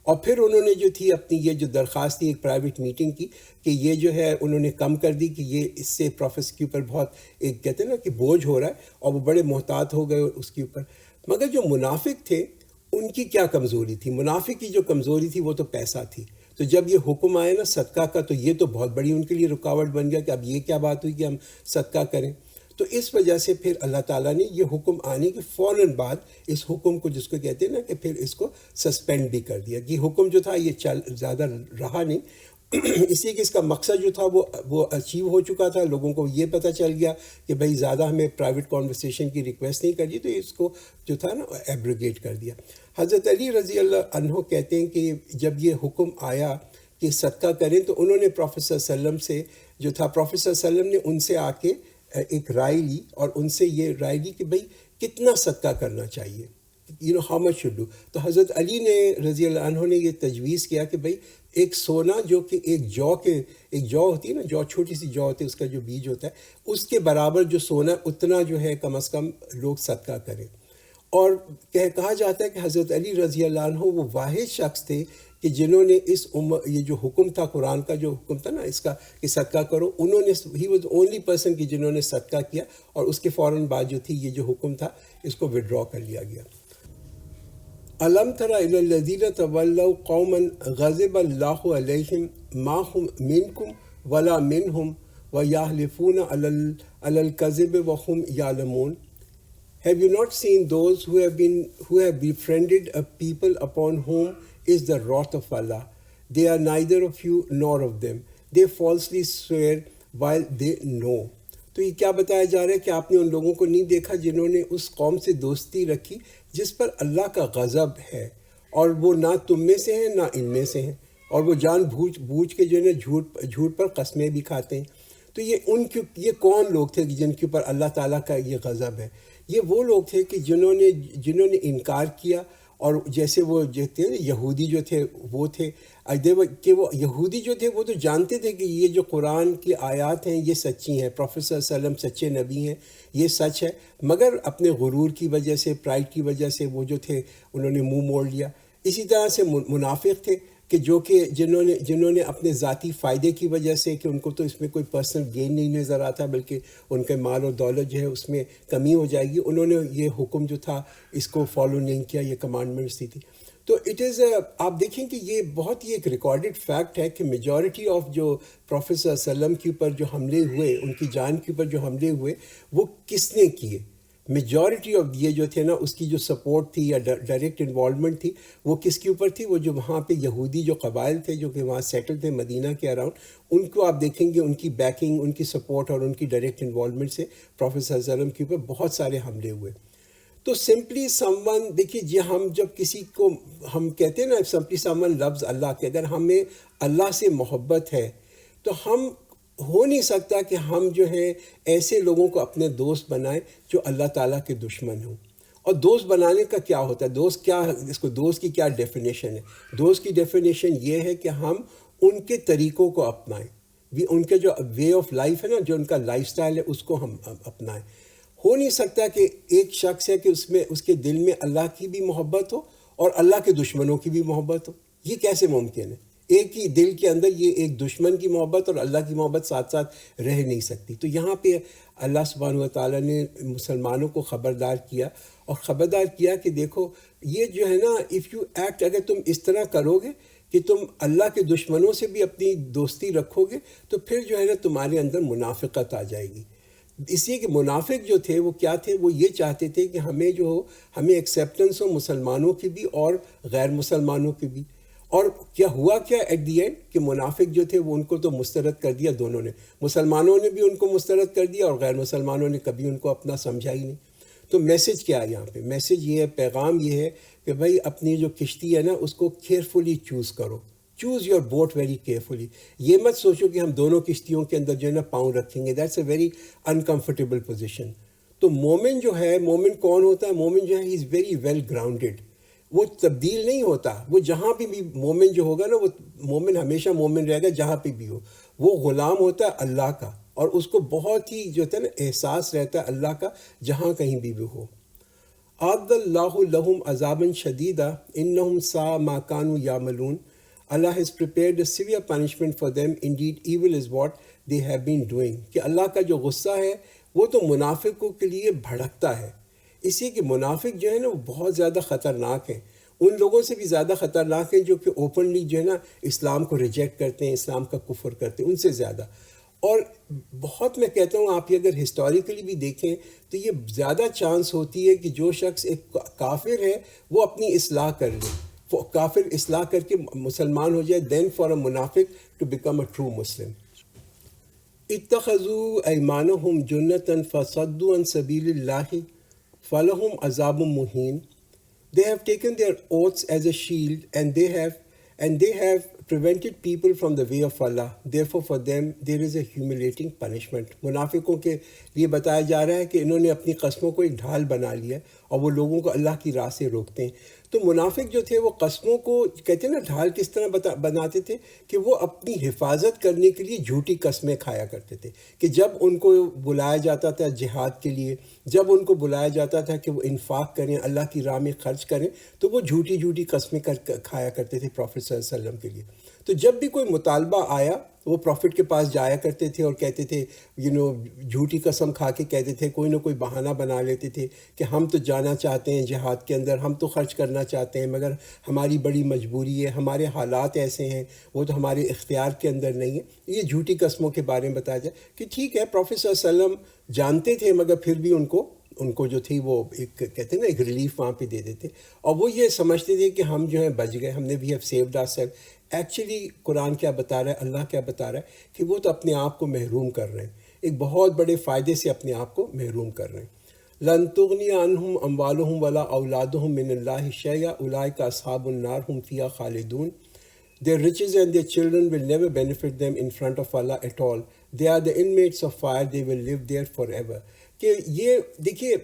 اور پھر انہوں نے جو تھی اپنی یہ جو درخواست تھی ایک پرائیویٹ میٹنگ کی کہ یہ جو ہے انہوں نے کم کر دی کہ یہ اس سے پروفیٹ کے اوپر بہت ایک کہتے ہیں نا کہ بوجھ ہو رہا ہے، اور وہ بڑے محتاط ہو گئے اس کے اوپر. مگر جو منافق تھے ان کی کیا کمزوری تھی؟ منافق کی جو کمزوری تھی وہ تو پیسہ تھی. تو جب یہ حکم آیا نا صدقہ کا تو یہ تو بہت بڑی ان کے لیے رکاوٹ بن گیا کہ اب یہ کیا بات ہوئی کہ ہم صدقہ کریں. تو اس وجہ سے پھر اللہ تعالیٰ نے یہ حکم آنے کے فوراً بعد اس حکم کو جس کو کہتے ہیں نا کہ پھر اس کو سسپینڈ بھی کر دیا. یہ حکم جو تھا یہ زیادہ رہا نہیں، اس لیے کہ اس کا مقصد جو تھا وہ اچیو ہو چکا تھا. لوگوں کو یہ پتہ چل گیا کہ بھائی زیادہ ہمیں پرائیویٹ کانورسیشن کی ریکویسٹ نہیں کرنی، تو اس کو جو تھا نا ایبروگیٹ کر دیا. حضرت علی رضی اللہ عنہ کہتے ہیں کہ جب یہ حکم آیا کہ صدقہ کریں تو انہوں نے پروفیٹ صلی اللہ علیہ وسلم سے جو تھا، پروفیٹ صلی اللہ علیہ وسلم نے ان سے آ کے ایک رائے لی اور ان سے یہ رائے لی کہ بھئی کتنا صدقہ کرنا چاہیے. how much should do. تو حضرت علی نے رضی اللہ عنہ نے یہ تجویز کیا کہ بھائی ایک سونا جو کہ ایک جو ہوتی ہے نا، جو چھوٹی سی جو ہوتی ہے، اس کا جو بیج ہوتا ہے، اس کے برابر جو سونا، اتنا جو ہے کم از کم لوگ صدقہ کریں. اور کہا جاتا ہے کہ حضرت علی رضی اللہ عنہ وہ واحد شخص تھے کہ جنہوں نے یہ جو حکم تھا، قرآن کا جو حکم تھا نا اس کا کہ صدقہ کرو، انہوں نے ہی واز اونلی پرسن کہ جنہوں نے صدقہ کیا، اور اس کے فوراً بعد جو تھی یہ جو حکم تھا اس کو وڈرا کر لیا گیا. الم تر الی الذین تولوا قوما غضب اللہ علیہم ما هم منکم ولا منہم ویحلفون علی الکذب وهم یعلمون. Have you not seen those who have befriended a people upon whom is the wrath of Allah? They are neither of you nor of them. They falsely swear while they know. تو یہ کیا بتایا جا رہا ہے کہ آپ نے ان لوگوں کو نہیں دیکھا جنہوں نے اس قوم سے دوستی رکھی جس پر اللہ کا غضب ہے، اور وہ نہ تم میں سے ہیں نہ ان میں سے ہیں، اور وہ جان بوجھ کے جو ہے جھوٹ پر قسمیں بھی کھاتے ہیں. تو یہ کون لوگ تھے جن کے اوپر اللہ تعالیٰ کا یہ غضب ہے؟ یہ وہ لوگ تھے کہ جنہوں نے انکار کیا. اور جیسے وہ جو تھے یہودی جو تھے وہ تھے کہ وہ یہودی جو تھے وہ تو جانتے تھے کہ یہ جو قرآن کی آیات ہیں یہ سچی ہیں، پروفیٹ صلی اللہ علیہ وسلم سچے نبی ہیں، یہ سچ ہے، مگر اپنے غرور کی وجہ سے، پرائڈ کی وجہ سے وہ جو تھے انہوں نے منہ موڑ لیا. اسی طرح سے منافق تھے کہ جنہوں نے اپنے ذاتی فائدے کی وجہ سے، کہ ان کو تو اس میں کوئی پرسنل گین نہیں نظر آتا بلکہ ان کے مال اور دولت جو ہے اس میں کمی ہو جائے گی، انہوں نے یہ حکم جو تھا اس کو فالو نہیں کیا، یہ کمانڈمنٹس تھی. تو آپ دیکھیں کہ یہ بہت ہی ایک ریکارڈڈ فیکٹ ہے کہ میجورٹی آف جو پروفیٹ صلی اللہ علیہ وسلم کے اوپر جو حملے ہوئے، ان کی جان کے اوپر جو حملے ہوئے، وہ کس نے کیے؟ میجورٹی آف یہ جو تھے نا، اس کی جو سپورٹ تھی یا ڈائریکٹ انوالومنٹ تھی وہ کس کے اوپر تھی؟ وہ جو وہاں پہ یہودی جو قبائل تھے جو کہ وہاں سیٹل تھے مدینہ کے اراؤنڈ، ان کو آپ دیکھیں گے ان کی بیکنگ، ان کی سپورٹ اور ان کی ڈائریکٹ انوالومنٹ سے پروفیٹ صلی اللہ علیہ وسلم کے اوپر بہت سارے حملے ہوئے. تو سمپلی سم ون، دیکھیے ہم جب کسی کو ہم کہتے ہیں نا سمپلی سم ون لفظ اللہ کے، اگر ہمیں اللہ سے محبت ہے تو ہم ہو نہیں سکتا کہ ہم جو ہے ایسے لوگوں کو اپنے دوست بنائیں جو اللہ تعالیٰ کے دشمن ہوں. اور دوست بنانے کا کیا ہوتا ہے؟ دوست کی کیا ڈیفینیشن ہے؟ دوست کی ڈیفینیشن یہ ہے کہ ہم ان کے طریقوں کو اپنائیں، ان کے جو وے آف لائف ہے نا، جو ان کا لائف سٹائل ہے اس کو ہم اپنائیں. ہو نہیں سکتا کہ ایک شخص ہے کہ اس کے دل میں اللہ کی بھی محبت ہو اور اللہ کے دشمنوں کی بھی محبت ہو. یہ کیسے ممکن ہے؟ ایک ہی دل کے اندر یہ ایک دشمن کی محبت اور اللہ کی محبت ساتھ ساتھ رہ نہیں سکتی. تو یہاں پہ اللہ سبحانہ و تعالیٰ نے مسلمانوں کو خبردار کیا کہ دیکھو یہ جو ہے نا، اف یو ایکٹ، اگر تم اس طرح کرو گے کہ تم اللہ کے دشمنوں سے بھی اپنی دوستی رکھو گے تو پھر جو ہے نا تمہارے اندر منافقت آ جائے گی. اس لیے کہ منافق جو تھے وہ کیا تھے؟ وہ یہ چاہتے تھے کہ ہمیں ایکسیپٹنس ہو مسلمانوں کی بھی اور غیر مسلمانوں کی بھی. اور کیا ہوا ایٹ دی اینڈ کہ منافق جو تھے وہ ان کو تو مسترد کر دیا دونوں نے، مسلمانوں نے بھی ان کو مسترد کر دیا اور غیر مسلمانوں نے کبھی ان کو اپنا سمجھا ہی نہیں. تو میسج کیا ہے یہاں پہ؟ میسج یہ ہے، پیغام یہ ہے کہ بھائی اپنی جو کشتی ہے نا اس کو کیئرفلی چوز کرو، choose your boat very carefully. یہ مت سوچو کہ ہم دونوں کشتیوں کے اندر جو ہے نا پاؤں رکھیں گے، that's a very uncomfortable position. تو مومن جو ہے، مومن کون ہوتا ہے؟ مومن جو ہے ہی از ویری ویل گراؤنڈیڈ، وہ تبدیل نہیں ہوتا. وہ جہاں پہ بھی مومن جو ہوگا نا، وہ مومن ہمیشہ مومن رہے گا جہاں پہ بھی ہو. وہ غلام ہوتا ہے اللہ کا، اور اس کو بہت ہی جو ہے نا احساس رہتا ہے اللہ کا جہاں کہیں بھی ہو. اعد اللہ لہم عذابا شدیدا انہم ساء ما کانوا یعملون. Allah has prepared a severe punishment for them. Indeed, evil is what they have been doing. کہ اللہ کا جو غصہ ہے وہ تو منافقوں کے لیے بھڑکتا ہے. اسی کہ منافق جو ہے نا وہ بہت زیادہ خطرناک ہیں، ان لوگوں سے بھی زیادہ خطرناک ہیں جو کہ اوپنلی جو ہے نا اسلام کو ریجیکٹ کرتے ہیں، اسلام کا کفر کرتے ہیں، ان سے زیادہ. اور بہت میں کہتا ہوں آپ یہ اگر ہسٹوریکلی بھی دیکھیں تو یہ زیادہ چانس ہوتی ہے کہ جو شخص ایک کافر ہے وہ اپنی اصلاح کر لے، کافر اصلاح کر کے مسلمان ہو جائے، دین فار اے منافق to become a true Muslim. اتخذوا ایمانہم جنۃ فصدوا عن سبیل اللہ فلہم عذاب مہین. They have taken their oaths as a shield and they have prevented people from the way of Allah. Therefore for them there is a humiliating punishment. منافقوں کے لیے بتایا جا رہا ہے کہ انہوں نے اپنی قسموں کو ایک ڈھال بنا لیا اور وہ لوگوں کو اللہ کی راہ سے روکتے ہیں. تو منافق جو تھے وہ قسموں کو کہتے ہیں نا ڈھال کس طرح بناتے تھے کہ وہ اپنی حفاظت کرنے کے لیے جھوٹی قسمیں کھایا کرتے تھے کہ جب ان کو بلایا جاتا تھا جہاد کے لیے، جب ان کو بلایا جاتا تھا کہ وہ انفاق کریں، اللہ کی راہ میں خرچ کریں، تو وہ جھوٹی قسمیں کھایا کرتے تھے پروفٹ صلی اللہ علیہ وسلم کے لیے. تو جب بھی کوئی مطالبہ آیا وہ پروفٹ کے پاس جایا کرتے تھے اور کہتے تھے جھوٹی قسم کھا کے کہتے تھے، کوئی نہ کوئی بہانہ بنا لیتے تھے کہ ہم تو جانا چاہتے ہیں جہاد کے اندر، ہم تو خرچ کرنا چاہتے ہیں، مگر ہماری بڑی مجبوری ہے، ہمارے حالات ایسے ہیں، وہ تو ہمارے اختیار کے اندر نہیں ہے. یہ جھوٹی قسموں کے بارے میں بتایا جائے کہ ٹھیک ہے پروفٹ صلی اللہ علیہ وسلم جانتے تھے، مگر پھر بھی ان کو جو تھی وہ ایک کہتے ہیں نا ایک ریلیف وہاں پہ دے دیتے، اور وہ یہ سمجھتے تھے کہ ہم جو ہیں بچ گئے، ہم نے بھی have saved our self. Actually Quran کیا بتا رہا ہے، اللہ کیا بتا رہا ہے کہ وہ تو اپنے آپ کو محروم کر رہے ہیں، ایک بہت بڑے فائدے سے اپنے آپ کو محروم کر رہے ہیں. لن تغنی عنہم اموالہم ولا اولادہم من اللہ شیئا اولئک اصحاب النار ہم فیہا خالدون. Their riches and their children will never benefit them in front of Allah at all. They are the inmates of fire, they will live there forever. کہ یہ دیکھیے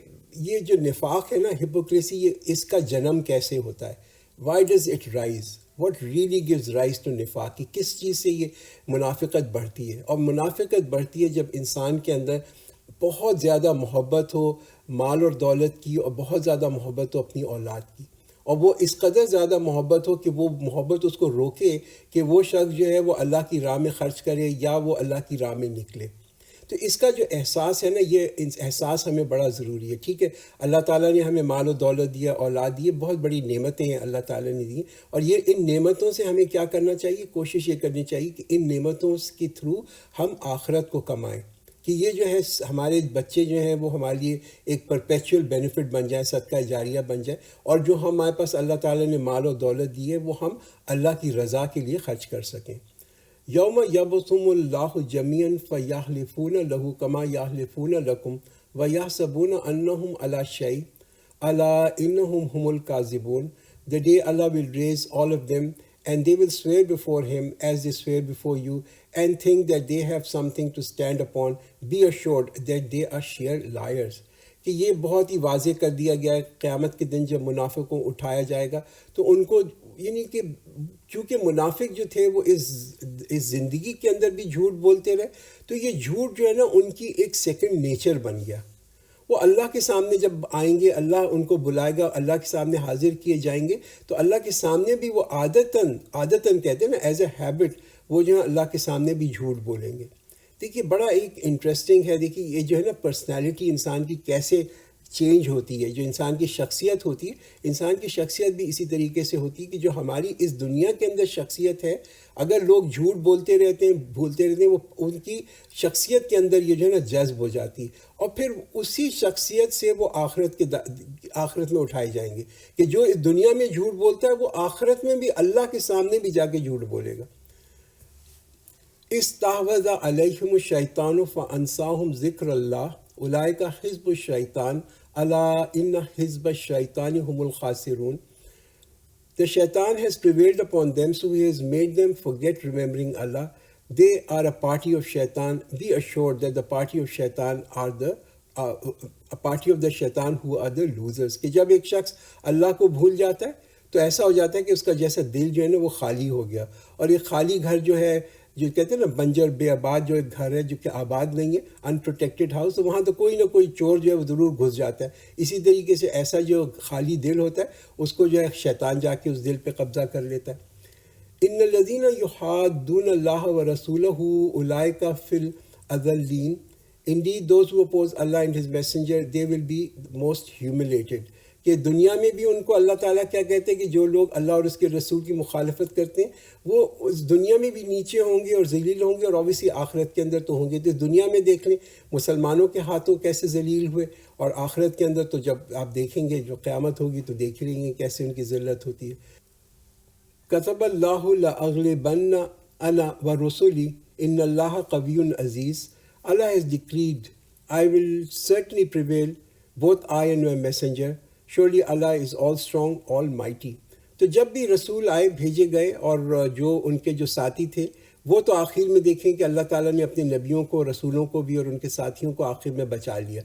یہ جو نفاق ہے نا، ہپوکریسی، یہ اس کا جنم کیسے ہوتا ہے؟ Why does it rise? What really gives rise to نفاق؟ کہ کس چیز سے یہ منافقت بڑھتی ہے؟ اور منافقت بڑھتی ہے جب انسان کے اندر بہت زیادہ محبت ہو مال اور دولت کی، اور بہت زیادہ محبت ہو اپنی اولاد کی، اور وہ اس قدر زیادہ محبت ہو کہ وہ محبت اس کو روکے کہ وہ شخص جو ہے وہ اللہ کی راہ میں خرچ کرے یا وہ اللہ کی راہ میں نکلے. تو اس کا جو احساس ہے نا، یہ احساس ہمیں بڑا ضروری ہے. ٹھیک ہے اللہ تعالیٰ نے ہمیں مال و دولت دیا، اولاد دی، بہت بڑی نعمتیں ہیں اللہ تعالیٰ نے دی، اور یہ ان نعمتوں سے ہمیں کیا کرنا چاہیے؟ کوشش یہ کرنی چاہیے کہ ان نعمتوں کے تھرو ہم آخرت کو کمائیں، کہ یہ جو ہے ہمارے بچے جو ہیں وہ ہمارے لیے ایک پرپیچول بینیفٹ بن جائیں، صدقہ جاریہ بن جائے، اور جو ہمارے پاس اللہ تعالیٰ نے مال و دولت دی ہے وہ ہم اللہ کی رضا کے لیے خرچ کر سکیں. یوم یبعثہم اللہ جمیعا فیحلفون لہ کما یحلفون لکم ویحسبون انہم علی شیء الا انہم ہم الکاذبون. The day Allah will raise all of them and they will swear before him as they swear before you and think that they have something to stand upon. Be assured that they are sheer liars. کہ یہ بہت ہی واضح کر دیا گیا ہے. قیامت کے دن جب منافق کو اٹھایا جائے گا تو ان کو یعنی کہ چونکہ منافق جو تھے وہ اس زندگی کے اندر بھی جھوٹ بولتے رہے، تو یہ جھوٹ جو ہے نا ان کی ایک سیکنڈ نیچر بن گیا. وہ اللہ کے سامنے جب آئیں گے، اللہ ان کو بلائے گا، اللہ کے سامنے حاضر کیے جائیں گے، تو اللہ کے سامنے بھی وہ عادتاً کہتے ہیں نا ایز اے ہیبٹ، وہ جو ہے اللہ کے سامنے بھی جھوٹ بولیں گے. دیکھیے بڑا ایک انٹرسٹنگ ہے، دیکھیے یہ جو ہے نا پرسنالٹی انسان کی کیسے چینج ہوتی ہے. جو انسان کی شخصیت ہوتی ہے، انسان کی شخصیت بھی اسی طریقے سے ہوتی ہے کہ جو ہماری اس دنیا کے اندر شخصیت ہے، اگر لوگ جھوٹ بولتے رہتے ہیں وہ ان کی شخصیت کے اندر یہ جو ہے نا جذب ہو جاتی ہے، اور پھر اسی شخصیت سے وہ آخرت میں اٹھائے جائیں گے کہ جو اس دنیا میں جھوٹ بولتا ہے وہ آخرت میں بھی اللہ کے سامنے بھی جا کے جھوٹ بولے گا. استحوذ علیہم الشیطان فانساہم ذکر اللہ اولئک حزب الشیطان الا ان حزب الشیطان هم الخاسرون. The shaitan has prevailed upon them, so he has made them forget remembering Allah. They are a party of shaitan. Be assured that the party of shaitan are a party of the shaitan who are the losers. کہ جب ایک شخص اللہ کو بھول جاتا ہے تو ایسا ہو جاتا ہے کہ اس کا جیسا دل جو ہے نا وہ خالی ہو گیا، اور ایک خالی گھر جو ہے، جو کہتے ہیں نا بنجر بے آباد جو ایک گھر ہے جو کہ آباد نہیں ہے، انپروٹیکٹڈ ہاؤس، تو وہاں تو کوئی نہ کوئی چور جو ہے وہ ضرور گھس جاتا ہے. اسی طریقے سے ایسا جو خالی دل ہوتا ہے اس کو جو ہے شیطان جا کے اس دل پہ قبضہ کر لیتا ہے. ان الذین یحادون اللہ ورسولہ اولئک فی الاذلین. Indeed, those who oppose Allah and His Messenger, they will be most humiliated. کہ دنیا میں بھی ان کو اللہ تعالیٰ کیا کہتے ہیں کہ جو لوگ اللہ اور اس کے رسول کی مخالفت کرتے ہیں وہ اس دنیا میں بھی نیچے ہوں گے اور ذلیل ہوں گے، اور اوبیسلی آخرت کے اندر تو ہوں گے. تو دنیا میں دیکھ لیں مسلمانوں کے ہاتھوں کیسے ذلیل ہوئے، اور آخرت کے اندر تو جب آپ دیکھیں گے جو قیامت ہوگی تو دیکھ لیں گے کیسے ان کی ذلت ہوتی ہے. کتب اللہ لأغلبن انا ورسلی ان اللہ قوی عزیز. Allah has decreed, I will certainly prevail, both I and my messenger. Surely Allah is all strong, almighty. تو جب بھی رسول آئے بھیجے گئے اور جو ان کے جو ساتھی تھے وہ تو آخر میں دیکھیں کہ اللہ تعالیٰ نے اپنے نبیوں کو رسولوں کو بھی اور ان کے ساتھیوں کو آخر میں بچا لیا.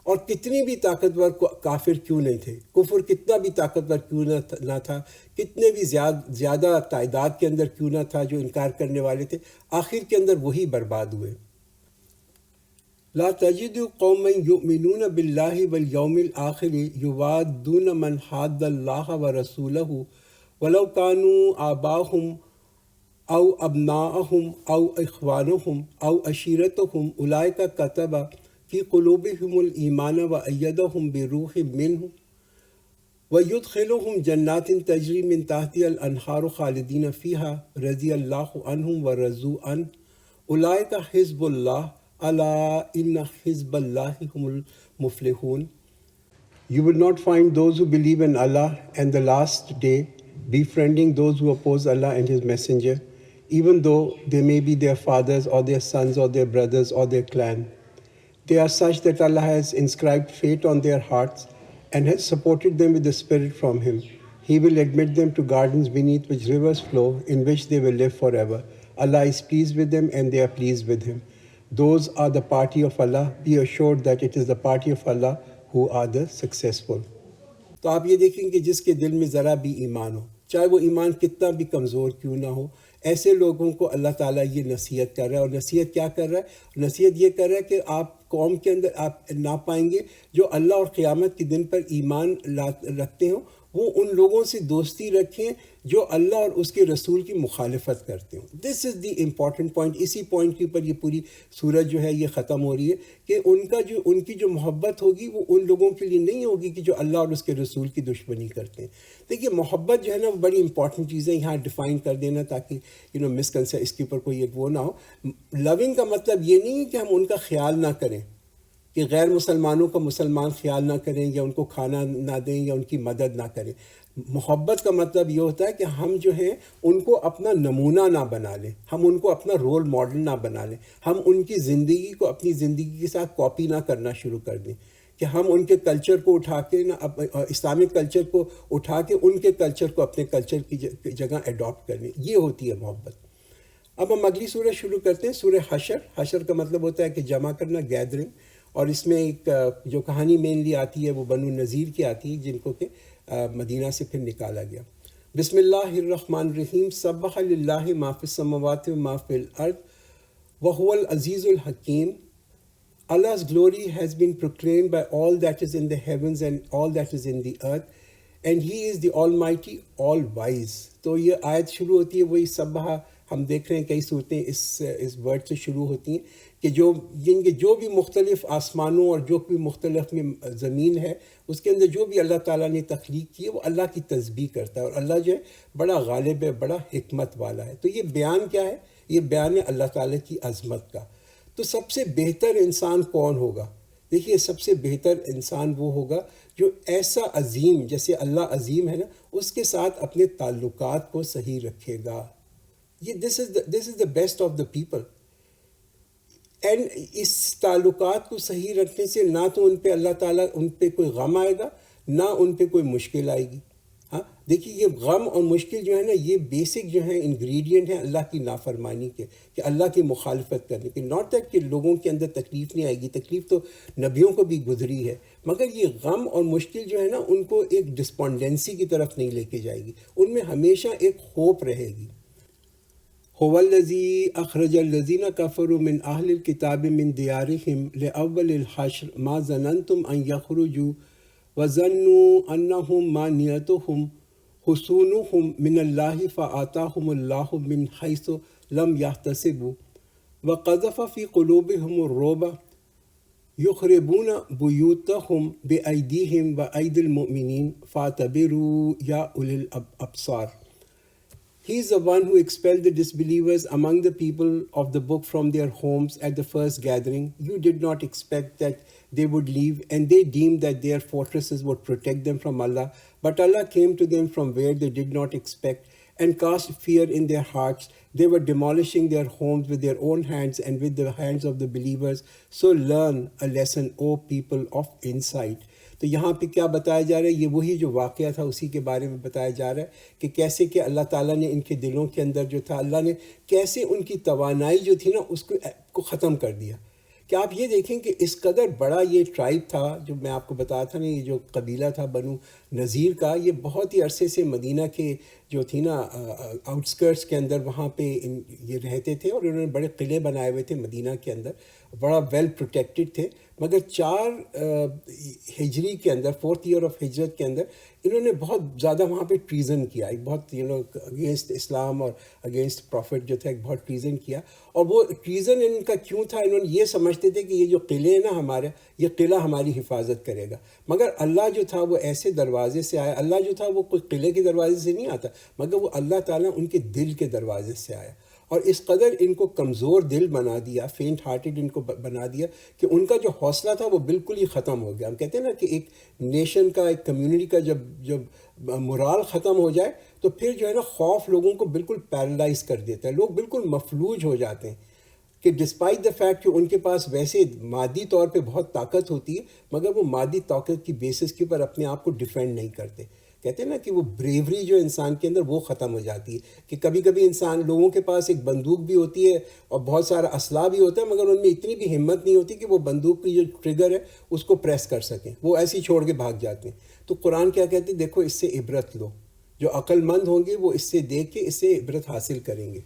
اور کتنی بھی طاقتور کافر کیوں نہیں تھے, کفر کتنا بھی طاقتور کیوں نہ تھا, کتنے بھی زیادہ تعداد کے اندر کیوں نہ تھا جو انکار کرنے والے تھے, آخر کے اندر وہی برباد ہوئے. لا تجد قوما یؤمنون باللہ والیوم الآخر یوادون من حاد اللہ ورسولہ ولو كانوا آباءهم او ابناءهم او اخوانهم او عشیرتهم اولئک کتب فی قلوبهم الایمان وأیدهم بروح منہ ویدخلهم جنات تجری من تحتها الانہار خالدین فیہا رضی اللہ عنہم ورضوا عنہ اولئک حزب اللہ الا ان حزب اللہ هم المفلحون. You will not find those who believe in Allah and the last day befriending those who oppose Allah and His Messenger, even though they may be their fathers or their sons or their brothers or their clan. They are such that Allah has inscribed fate on their hearts and has supported them with the Spirit from Him. He will admit them to gardens beneath which rivers flow, in which they will live forever. Allah is pleased with them and they are pleased with Him. Those are the party of Allah. Be assured that it is the party of Allah who are the successful. تو آپ یہ دیکھیں کہ جس کے دل میں ذرا بھی ایمان ہو, چاہے وہ ایمان کتنا بھی کمزور کیوں نہ ہو, ایسے لوگوں کو اللہ تعالیٰ یہ نصیحت کر رہا ہے. اور نصیحت کیا کر رہا ہے؟ نصیحت یہ کر رہا ہے کہ آپ قوم کے اندر آپ نہ پائیں گے جو اللہ اور قیامت کے دن پر ایمان رکھتے ہوں, وہ ان لوگوں سے دوستی رکھیں جو اللہ اور اس کے رسول کی مخالفت کرتے ہوں. This is the important point. اسی پوائنٹ کے اوپر یہ پوری سورج جو ہے یہ ختم ہو رہی ہے کہ ان کی جو محبت ہوگی وہ ان لوگوں کے لیے نہیں ہوگی کہ جو اللہ اور اس کے رسول کی دشمنی کرتے ہیں. دیکھیے محبت جو ہے نا وہ بڑی امپورٹنٹ چیز ہے, یہاں ڈیفائن کر دینا تاکہ اس کے اوپر کوئی ایک وہ نہ ہو. لونگ کا مطلب یہ نہیں ہے کہ ہم ان کا خیال نہ کریں, کہ غیر مسلمانوں کا مسلمان خیال نہ کریں یا ان کو کھانا نہ دیں یا ان کی مدد نہ کریں. محبت کا مطلب یہ ہوتا ہے کہ ہم جو ہیں ان کو اپنا نمونہ نہ بنا لیں, ہم ان کو اپنا رول ماڈل نہ بنا لیں, ہم ان کی زندگی کو اپنی زندگی کے ساتھ کاپی نہ کرنا شروع کر دیں, کہ ہم ان کے کلچر کو اٹھا کے اسلامک کلچر کو اٹھا کے ان کے کلچر کو اپنے کلچر کی جگہ ایڈاپٹ کر لیں. یہ ہوتی ہے محبت. اب ہم اگلی سورہ شروع کرتے ہیں, سورہ حشر. حشر کا مطلب ہوتا ہے کہ جمع کرنا, گیدرنگ. اور اس میں ایک جو کہانی مینلی آتی ہے وہ بنو نذیر کی آتی ہے جن کو کہ مدینہ سے پھر نکالا گیا. بسم اللہ الرحمن الرحیم. سبح للہ ما فی السماوات و ما فی الارض وہو العزیز الحکیم. Allah's glory has been proclaimed by all that is in the heavens and all that is in the earth, and He is the Almighty, all wise. تو یہ آیت شروع ہوتی ہے وہی سبح. ہم دیکھ رہے ہیں کئی صورتیں اس ورڈ سے شروع ہوتی ہیں کہ جن کے جو بھی مختلف آسمانوں اور جو بھی مختلف میں زمین ہے اس کے اندر جو بھی اللہ تعالیٰ نے تخلیق کی ہے وہ اللہ کی تسبیح کرتا ہے. اور اللہ جو ہے بڑا غالب ہے, بڑا حکمت والا ہے. تو یہ بیان کیا ہے؟ یہ بیان ہے اللہ تعالیٰ کی عظمت کا. تو سب سے بہتر انسان کون ہوگا؟ دیکھیے سب سے بہتر انسان وہ ہوگا جو ایسا عظیم, جیسے اللہ عظیم ہے نا, اس کے ساتھ اپنے تعلقات کو صحیح رکھے گا. یہ this is the best of the people. And اس تعلقات کو صحیح رکھنے سے نہ تو ان پہ اللہ تعالیٰ ان پہ کوئی غم آئے گا, نہ ان پہ کوئی مشکل آئے گی. ہاں دیکھیے یہ غم اور مشکل جو ہے نا یہ بیسک جو ہیں انگریڈینٹ ہیں اللہ کی نافرمانی کے, کہ اللہ کی مخالفت کرنے کے. ناٹ دیٹ کہ لوگوں کے اندر تکلیف نہیں آئے گی, تکلیف تو نبیوں کو بھی گزری ہے, مگر یہ غم اور مشکل جو ہے نا ان کو ایک ڈسپونڈنسی کی طرف نہیں لے کے جائے گی, ان میں ہمیشہ ایک ہوپ رہے گی. هو الذی اخرج الذین کفروا من اہل الکتاب من دیارہم لأول الحشر ما ظننتم ان یخرجوا وظنوا انہم مانعتہم حصونہم من اللہ فآتاہم اللہ من حیث لم یحتسبوا وقذف فی قلوبہم الرعب یخربون بیوتہم بأیدیہم وأیدی المؤمنین فاعتبروا یا اولی الابصار. He is the one who expelled the disbelievers among the people of the book from their homes at the first gathering. You did not expect that they would leave, and they deemed that their fortresses would protect them from Allah. But Allah came to them from where they did not expect and cast fear in their hearts. They were demolishing their homes with their own hands and with the hands of the believers. So learn a lesson, O people of insight. تو یہاں پہ کیا بتایا جا رہا ہے، یہ وہی جو واقعہ تھا اسی کے بارے میں بتایا جا رہا ہے کہ کیسے کہ اللہ تعالیٰ نے ان کے دلوں کے اندر جو تھا، اللہ نے کیسے ان کی توانائی جو تھی نا اس کو ختم کر دیا. کہ آپ یہ دیکھیں کہ اس قدر بڑا یہ ٹرائب تھا، جو میں آپ کو بتایا تھا نا، یہ جو قبیلہ تھا بنو نذیر کا، یہ بہت ہی عرصے سے مدینہ کے جو تھی نا آؤٹسکرٹس کے اندر وہاں پہ یہ رہتے تھے، اور انہوں نے بڑے قلعے بنائے ہوئے تھے مدینہ کے اندر، بڑا ویل پروٹیکٹڈ تھے. مگر 4 ہجری کے اندر، 4th ایئر آف ہجرت کے اندر انہوں نے بہت زیادہ وہاں پہ ٹریزن کیا، ایک بہت اگینسٹ اسلام اور اگینسٹ پروفٹ جو تھا، ایک بہت ٹریزن کیا. اور وہ ٹریزن ان کا کیوں تھا؟ انہوں نے یہ سمجھتے تھے کہ یہ جو قلعے ہیں نا ہمارے، یہ قلعہ ہماری حفاظت کرے گا. مگر اللہ جو تھا وہ ایسے دروازے سے آیا، اللہ جو تھا وہ کوئی قلعے کے دروازے سے نہیں آتا، مگر وہ اللہ تعالیٰ ان کے دل کے دروازے سے آیا. اور اس قدر ان کو کمزور دل بنا دیا، فینٹ ہارٹڈ ان کو بنا دیا کہ ان کا جو حوصلہ تھا وہ بالکل ہی ختم ہو گیا. ہم کہتے ہیں نا کہ ایک نیشن کا، ایک کمیونٹی کا جب مورال ختم ہو جائے تو پھر جو ہے نا خوف لوگوں کو بالکل پیرالائز کر دیتا ہے، لوگ بالکل مفلوج ہو جاتے ہیں. کہ ڈسپائٹ دا فیکٹ کہ ان کے پاس ویسے مادی طور پہ بہت طاقت ہوتی ہے، مگر وہ مادی طاقت کی بیسس کے اوپر اپنے آپ کو ڈیفینڈ نہیں کرتے. کہتے ہیں نا کہ وہ بریوری جو انسان کے اندر وہ ختم ہو جاتی ہے. کہ کبھی کبھی انسان لوگوں کے پاس ایک بندوق بھی ہوتی ہے اور بہت سارا اسلحہ بھی ہوتا ہے، مگر ان میں اتنی بھی ہمت نہیں ہوتی کہ وہ بندوق کی جو ٹریگر ہے اس کو پریس کر سکیں، وہ ایسے ہی چھوڑ کے بھاگ جاتے ہیں. تو قرآن کیا کہتے ہیں؟ دیکھو اس سے عبرت لو، جو عقل مند ہوں گے وہ اس سے دیکھ کے اس سے عبرت حاصل کریں گے.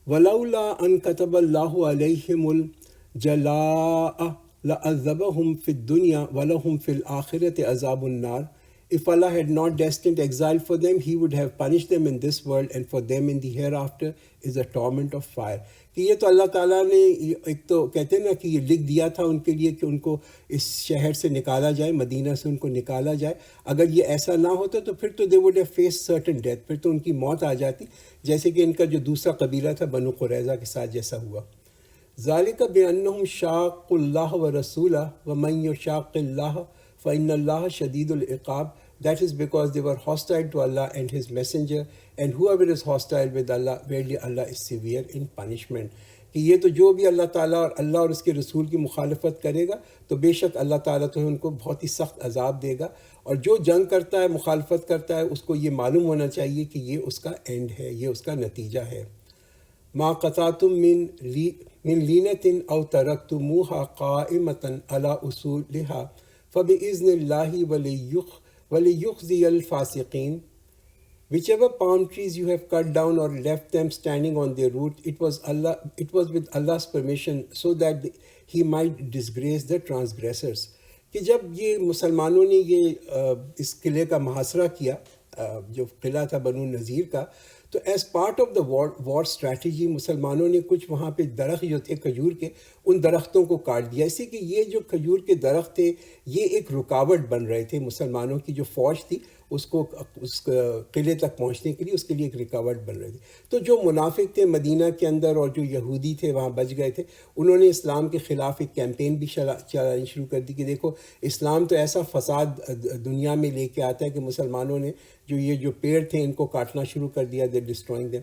وَلَوْلَا أَن كَتَبَ اللَّهُ عَلَيْهِمُ الْجَلَاءَ لَعَذَّبَهُمْ فِي الدُّنْيَا وَلَهُمْ فِي الْآخِرَةِ عَذَابُ النَّارِ. If Allah had not destined exile for them, He would have punished them in this world, and for them in the hereafter is a torment of fire. کہ یہ تو اللہ تعالیٰ نے ایک تو کہتے ہیں نا کہ یہ لکھ دیا تھا ان کے لیے کہ ان کو اس شہر سے نکالا جائے، مدینہ سے ان کو نکالا جائے. اگر یہ ایسا نہ ہوتا تو پھر تو they would have faced certain death، پھر تو ان کی موت آ جاتی، جیسے کہ ان کا جو دوسرا قبیلہ تھا بنو قریظہ کے ساتھ جیسا ہوا. ذالک بأنہم شاقوا اللہ ورسولہ ومن یشاق اللہ فإن اللہ شدید العقاب. That is because they were hostile to Allah and His messenger, and whoever is hostile with Allah, verily Allah is severe in punishment. کہ یہ تو جو بھی اللہ تعالیٰ اور اللہ اور اس کے رسول کی مخالفت کرے گا تو بے شک اللہ تعالیٰ تو ان کو بہت ہی سخت عذاب دے گا. اور جو جنگ کرتا ہے، مخالفت کرتا ہے، اس کو یہ معلوم ہونا چاہیے کہ یہ اس کا اینڈ ہے، یہ اس کا نتیجہ ہے. ما قطعتم من لینۃ او ترکتموها قائمۃ علی اصولها فبإذن اللہ وَلِيُخْزِيَ الْفَاسِقِينَ. Whichever palm trees you have cut down or left them standing on their root, it was with Allah's permission, so that He might disgrace the transgressors. کہ جب یہ مسلمانوں نے یہ اس قلعے کا محاصرہ کیا، جو قلعہ تھا بنو نذیر کا، تو as part of the war strategy مسلمانوں نے کچھ وہاں پہ درخت جو تھے کھجور کے، ان درختوں کو کاٹ دیا. اسی کہ یہ جو کھجور کے درخت تھے یہ ایک رکاوٹ بن رہے تھے مسلمانوں کی جو فوج تھی اس کو اس قلعے تک پہنچنے کے لیے، اس کے لیے ایک رکاوٹ بن رہی تھی. تو جو منافق تھے مدینہ کے اندر اور جو یہودی تھے وہاں بچ گئے تھے، انہوں نے اسلام کے خلاف ایک کیمپین بھی چلانی شروع کر دی کہ دیکھو اسلام تو ایسا فساد دنیا میں لے کے آتا ہے کہ مسلمانوں نے جو پیڑ تھے ان کو کاٹنا شروع کر دیا. They destroying them.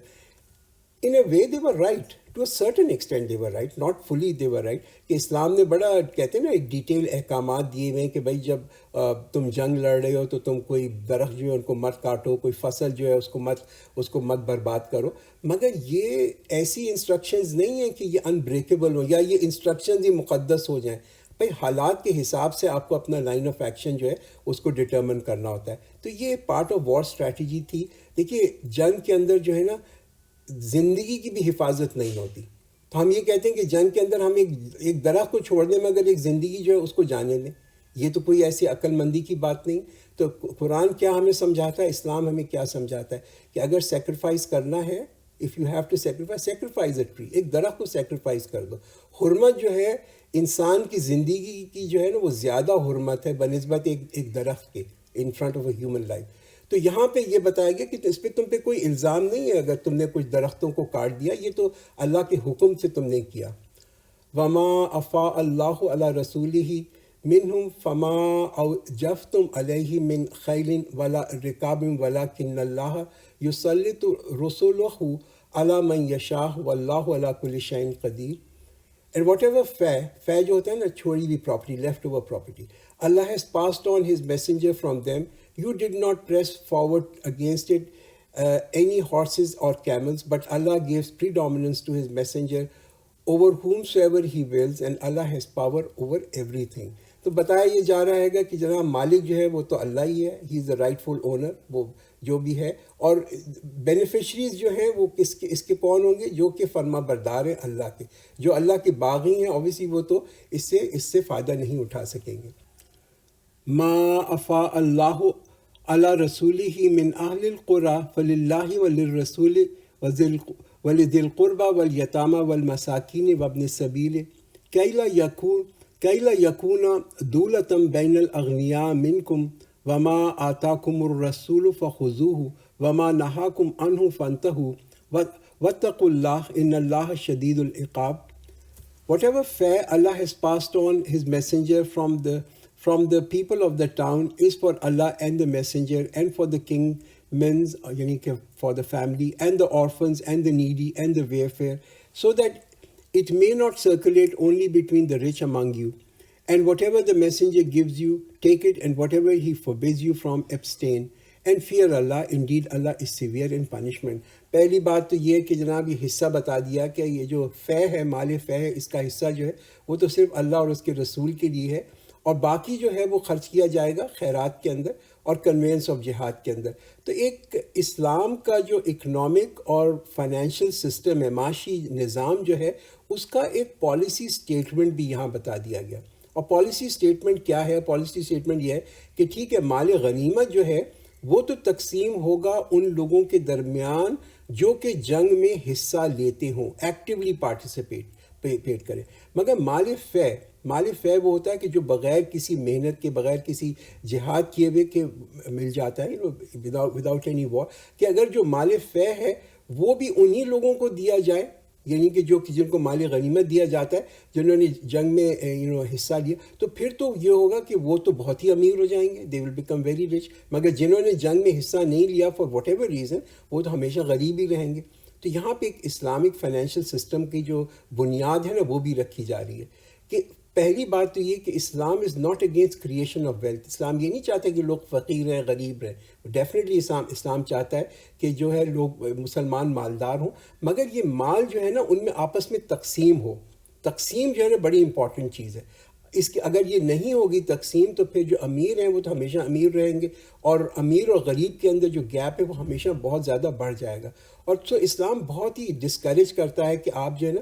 In a way they were right, to a certain extent they were right, not fully they were right. کہ اسلام نے بڑا کہتے ہیں نا ایک ڈیٹیل احکامات دیے ہوئے ہیں کہ بھائی جب تم جنگ لڑ رہے ہو تو تم کوئی درخت جو ہے ان کو مت کاٹو، کوئی فصل جو ہے اس کو مت برباد کرو. مگر یہ ایسی انسٹرکشنز نہیں ہیں کہ یہ انبریکیبل ہو یا یہ انسٹرکشنز ہی مقدس ہو جائیں. بھائی حالات کے حساب سے آپ کو اپنا لائن آف ایکشن جو ہے اس کو ڈٹرمن کرنا ہوتا ہے. تو یہ پارٹ آف وار اسٹریٹجی تھی. دیکھیے جنگ کے اندر جو ہے نا زندگی کی بھی حفاظت نہیں ہوتی. تو ہم یہ کہتے ہیں کہ جنگ کے اندر ہم ایک درخت کو چھوڑ دیں مگر ایک زندگی جو ہے اس کو جانے لیں، یہ تو کوئی ایسی عقل مندی کی بات نہیں. تو قرآن کیا ہمیں سمجھاتا ہے، اسلام ہمیں کیا سمجھاتا ہے کہ اگر سیکریفائز کرنا ہے، if you have to sacrifice a tree, ایک درخت کو سیکریفائز کر دو. حرمت جو ہے انسان کی زندگی کی جو ہے نا وہ زیادہ حرمت ہے بنسبت ایک درخت کے in front of a human life. تو یہاں پہ یہ بتایا گیا کہ اس پہ تم پہ کوئی الزام نہیں ہے اگر تم نے کچھ درختوں کو کاٹ دیا، یہ تو اللہ کے حکم سے تم نے کیا. وما افاء اللہ علی رسولہ منہم فما اوجفتم علیہ من خیل ولا رکاب ولکن اللہ یسلط رسلہ علی من یشاء واللہ علی کل شیء قدیر. And whatever fair جو ہوتا ہے نا چھوڑی ہوئی property, leftover property, Allah has passed on His messenger from them. You did not press forward against it any horses or camels, but Allah gives predominance to His messenger over whomsoever He wills, and Allah has power over everything. تو بتایا یہ جا رہا ہے کہ جناب مالک جو ہے وہ تو اللہ ہی ہے, ہی از دا رائٹ فل اونر, وہ جو بھی ہے, اور بینیفیشریز جو ہیں وہ اس کے کون ہوں گے, جو کہ فرما بردار ہیں اللہ کے, جو اللہ کے باغی ہیں. اوبیسلی وہ تو اس سے فائدہ نہیں اٹھا سکیں گے. ما افا اللہ علی رسولہ من اہل القری فللہ وللرسول ولذی القربى والیتامى والمساکین وابن السبیل کی لا یکون دولۃ بین الاغنیاء منکم وما آتاکم الرسول فخذوہ وما نہاکم عنہ فانتہوا واتقوا اللہ ان اللہ شدید العقاب. Whatever fair Allah has passed on His messenger from the people of the town is for Allah and the messenger and for the kingmen's, yani for the family and the orphans and the needy and the wayfarer, so that it may not circulate only between the rich among you. And whatever the messenger gives you, take it, and whatever he forbids you from, abstain. And fear Allah, indeed Allah is severe in punishment. پہلی بات تو یہ کہ جناب یہ حصہ بتا دیا کہ یہ جو فے ہے, مال فے ہے, اس کا حصہ جو ہے وہ تو صرف اللہ اور اس کے رسول کے لیے ہے, اور باقی جو ہے وہ خرچ کیا جائے گا خیرات کے اندر اور کنوینس آف جہاد کے اندر. تو ایک اسلام کا جو اکنامک اور فائنینشیل سسٹم ہے, معاشی نظام جو ہے, اس کا ایک پالیسی سٹیٹمنٹ بھی یہاں بتا دیا گیا. اور پالیسی سٹیٹمنٹ کیا ہے؟ پالیسی سٹیٹمنٹ یہ ہے کہ ٹھیک ہے, مال غنیمت جو ہے وہ تو تقسیم ہوگا ان لوگوں کے درمیان جو کہ جنگ میں حصہ لیتے ہوں, ایکٹیولی پارٹیسپیٹ کریں. مگر مال فے وہ ہوتا ہے کہ جو بغیر کسی محنت کے, بغیر کسی جہاد کیے ہوئے کے مل جاتا ہے, وداؤٹ اینی وار, کہ اگر جو مال فے ہے وہ بھی انہی لوگوں کو دیا جائے, یعنی کہ جن کو مال غنیمت دیا جاتا ہے, جنہوں نے جنگ میں حصہ لیا, تو پھر تو یہ ہوگا کہ وہ تو بہت ہی امیر ہو جائیں گے, دے ول بیکم ویری رچ. مگر جنہوں نے جنگ میں حصہ نہیں لیا فار واٹ ایور ریزن, وہ تو ہمیشہ غریب ہی رہیں گے. تو یہاں پہ ایک اسلامک فائنینشیل سسٹم کی جو بنیاد ہے نا وہ بھی رکھی جا رہی ہے. کہ پہلی بات تو یہ کہ Islam is not against creation of wealth. Islam یہ نہیں چاہتا کہ لوگ فقیر رہیں, غریب رہیں. ڈیفینیٹلی اسلام چاہتا ہے کہ جو ہے لوگ مسلمان مالدار ہوں, مگر یہ مال جو ہے نا ان میں آپس میں تقسیم ہو. تقسیم جو ہے نا بڑی امپورٹنٹ چیز ہے. اس کے اگر یہ نہیں ہوگی تقسیم, تو پھر جو امیر ہیں وہ تو ہمیشہ امیر رہیں گے, اور امیر اور غریب کے اندر جو گیپ ہے وہ ہمیشہ بہت زیادہ بڑھ جائے گا. اور تو اسلام بہت ہی ڈسکریج کرتا ہے کہ آپ جو ہے نا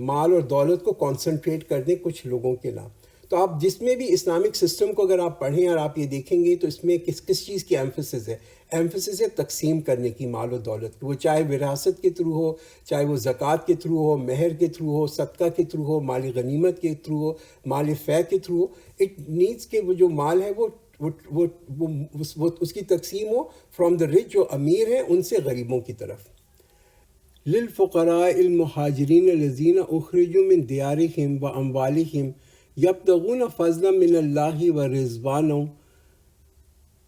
مال اور دولت کو کانسنٹریٹ کر دیں کچھ لوگوں کے نام. تو آپ جس میں بھی اسلامک سسٹم کو اگر آپ پڑھیں اور آپ یہ دیکھیں گے تو اس میں کس چیز کی ایمفسس ہے؟ ایمفسس ہے تقسیم کرنے کی مال و دولت, وہ چاہے وراثت کے تھرو ہو, چاہے وہ زکوٰۃ کے تھرو ہو, مہر کے تھرو ہو, صدقہ کے تھرو ہو, مال غنیمت کے تھرو ہو, مال فے کے تھرو ہو. اٹ نیڈس کہ وہ جو مال ہے وہ اس کی تقسیم ہو فرام دا رچ, جو امیر ہیں ان سے غریبوں کی طرف. للفقراء المہاجرین الذین اخرجوا من دیارہم واموالہم یبتغون فضلا من اللہ ورضوانا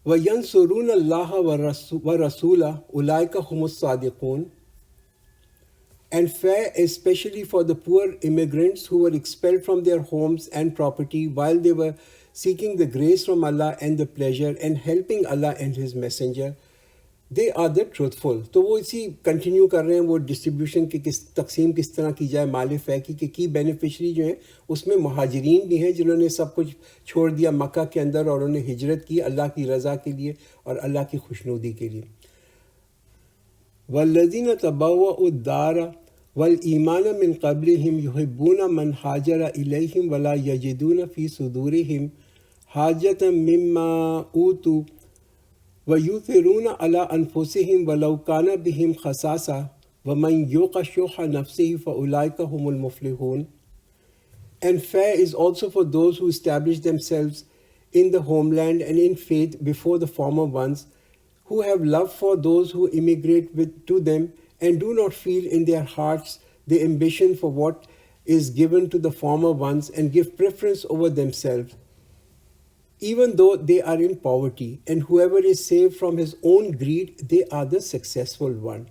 وینصرون اللہ ورسولہ اولئک هم الصادقون. And fair especially for the poor immigrants who were expelled from their homes and property while they were seeking the grace from Allah and the pleasure and helping Allah and His messenger. They are the truthful. تو وہ اسی continue کر رہے ہیں وہ distribution کی تقسیم کس طرح کی جائے مال فے کی, کہ کی بینیفیشری جو ہیں اس میں مہاجرین بھی ہیں جنہوں نے سب کچھ چھوڑ دیا مکہ کے اندر اور انہوں نے ہجرت کی اللہ کی رضا کے لیے اور اللہ کی خوشنودی کے لیے. والذین تبوأوا الدار والایمان من قبلہم یحبون من ہاجر الیہم ولا یجدون فی صدورہم حاجۃ مما اوتوا وَيُؤْثِرُونَ عَلَىٰ أَنفُسِهِمْ وَلَوْ كَانَ بِهِمْ خَصَاصَةٌ وَمَنْ يُوقَ شُحَّ نَفْسِهِ فَأُولَٰئِكَ هُمُ الْمُفْلِحُونَ. And fair is also for those who establish themselves in the homeland and in faith before the former ones, who have love for those who immigrate to them and do not feel in their hearts the ambition for what is given to the former ones and give preference over themselves, even though they are in poverty, and whoever is saved from his own greed, they are the successful one.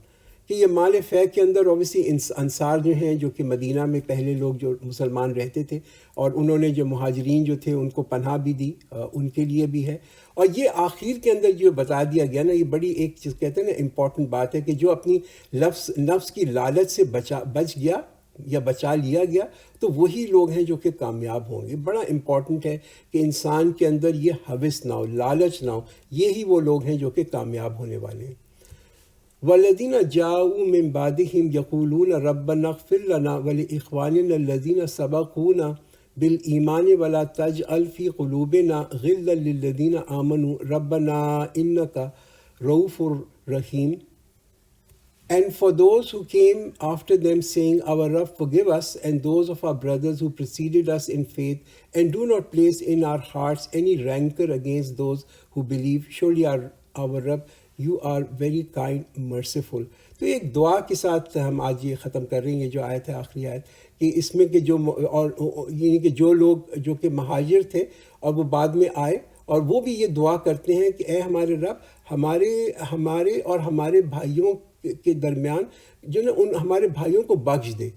کہ یہ مال فے کے اندر obviously انصار جو ہیں جو کہ مدینہ میں پہلے لوگ جو مسلمان رہتے تھے اور انہوں نے جو مہاجرین جو تھے ان کو پناہ بھی دی، ان کے لیے بھی ہے. اور یہ آخر کے اندر جو بتا دیا گیا نا، یہ بڑی ایک چیز کہتے ہیں نا امپورٹنٹ بات ہے کہ جو اپنی نفس کی لالچ سے بچ گیا یا بچا لیا گیا تو وہی لوگ ہیں جو کہ کامیاب ہوں گے. بڑا امپورٹنٹ ہے کہ انسان کے اندر یہ ہوس نہ ہو، لالچ نہ ہو، یہی وہ لوگ ہیں جو کہ کامیاب ہونے والے ہیں. والذین جاؤوا من بعدهم یقولون ربنا اغفر لنا ولإخواننا الذین سبقونا بالایمان ولا تجعل فی قلوبنا غلا للذین آمنوا ربنا انک رؤوف رحیم. And for those who came after them, saying, Our Rabb, forgive us, and those of our brothers who preceded us in faith, and do not place in our hearts any rancor against those who believe. Surely our Rabb, you are very kind, merciful. تو ایک دعا کے ساتھ ہم آج یہ ختم کر رہے ہیں، یہ جو آیت ہے آخری آیت، کہ اس میں کہ جو اور یعنی کہ جو لوگ جو کہ مہاجر تھے اور وہ بعد میں آئے اور وہ بھی یہ دعا کرتے ہیں کہ اے ہمارے رب، ہمارے اور ہمارے بھائیوں کے درمیان جو نا ان ہمارے بھائیوں کو بخش دے،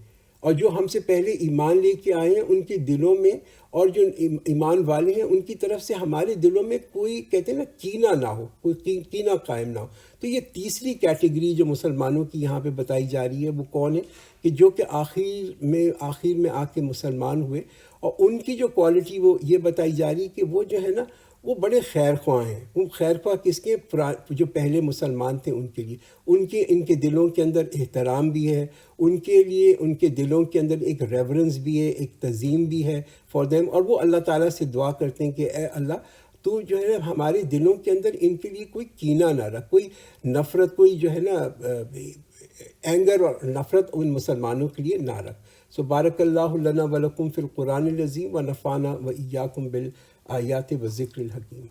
اور جو ہم سے پہلے ایمان لے کے آئے ہیں ان کے دلوں میں اور جو ایمان والے ہیں ان کی طرف سے ہمارے دلوں میں کوئی کہتے ہیں نا کینہ نہ ہو، کوئی کینہ قائم نہ ہو. تو یہ تیسری کیٹیگری جو مسلمانوں کی یہاں پہ بتائی جا رہی ہے وہ کون ہے؟ کہ جو کہ آخر میں آ کے مسلمان ہوئے، اور ان کی جو کوالٹی وہ یہ بتائی جا رہی ہے کہ وہ جو ہے نا وہ بڑے خیر خواہ ہیں. وہ خیر خواہ کس کے؟ جو پہلے مسلمان تھے ان کے لیے. ان کے دلوں کے اندر احترام بھی ہے، ان کے لیے ان کے دلوں کے اندر ایک ریورنس بھی ہے، ایک تعظیم بھی ہے فار دیم. اور وہ اللہ تعالیٰ سے دعا کرتے ہیں کہ اے اللہ تو جو ہے ہمارے دلوں کے اندر ان کے لیے کوئی کینہ نہ رکھ، کوئی نفرت، کوئی جو ہے نا اینگر اور نفرت ان مسلمانوں کے لیے نہ رکھ. سو بارک اللہ لنا ولکم فی القرآن العظیم ونفعنا وإیاکم بالآیات والذکر الحکیم.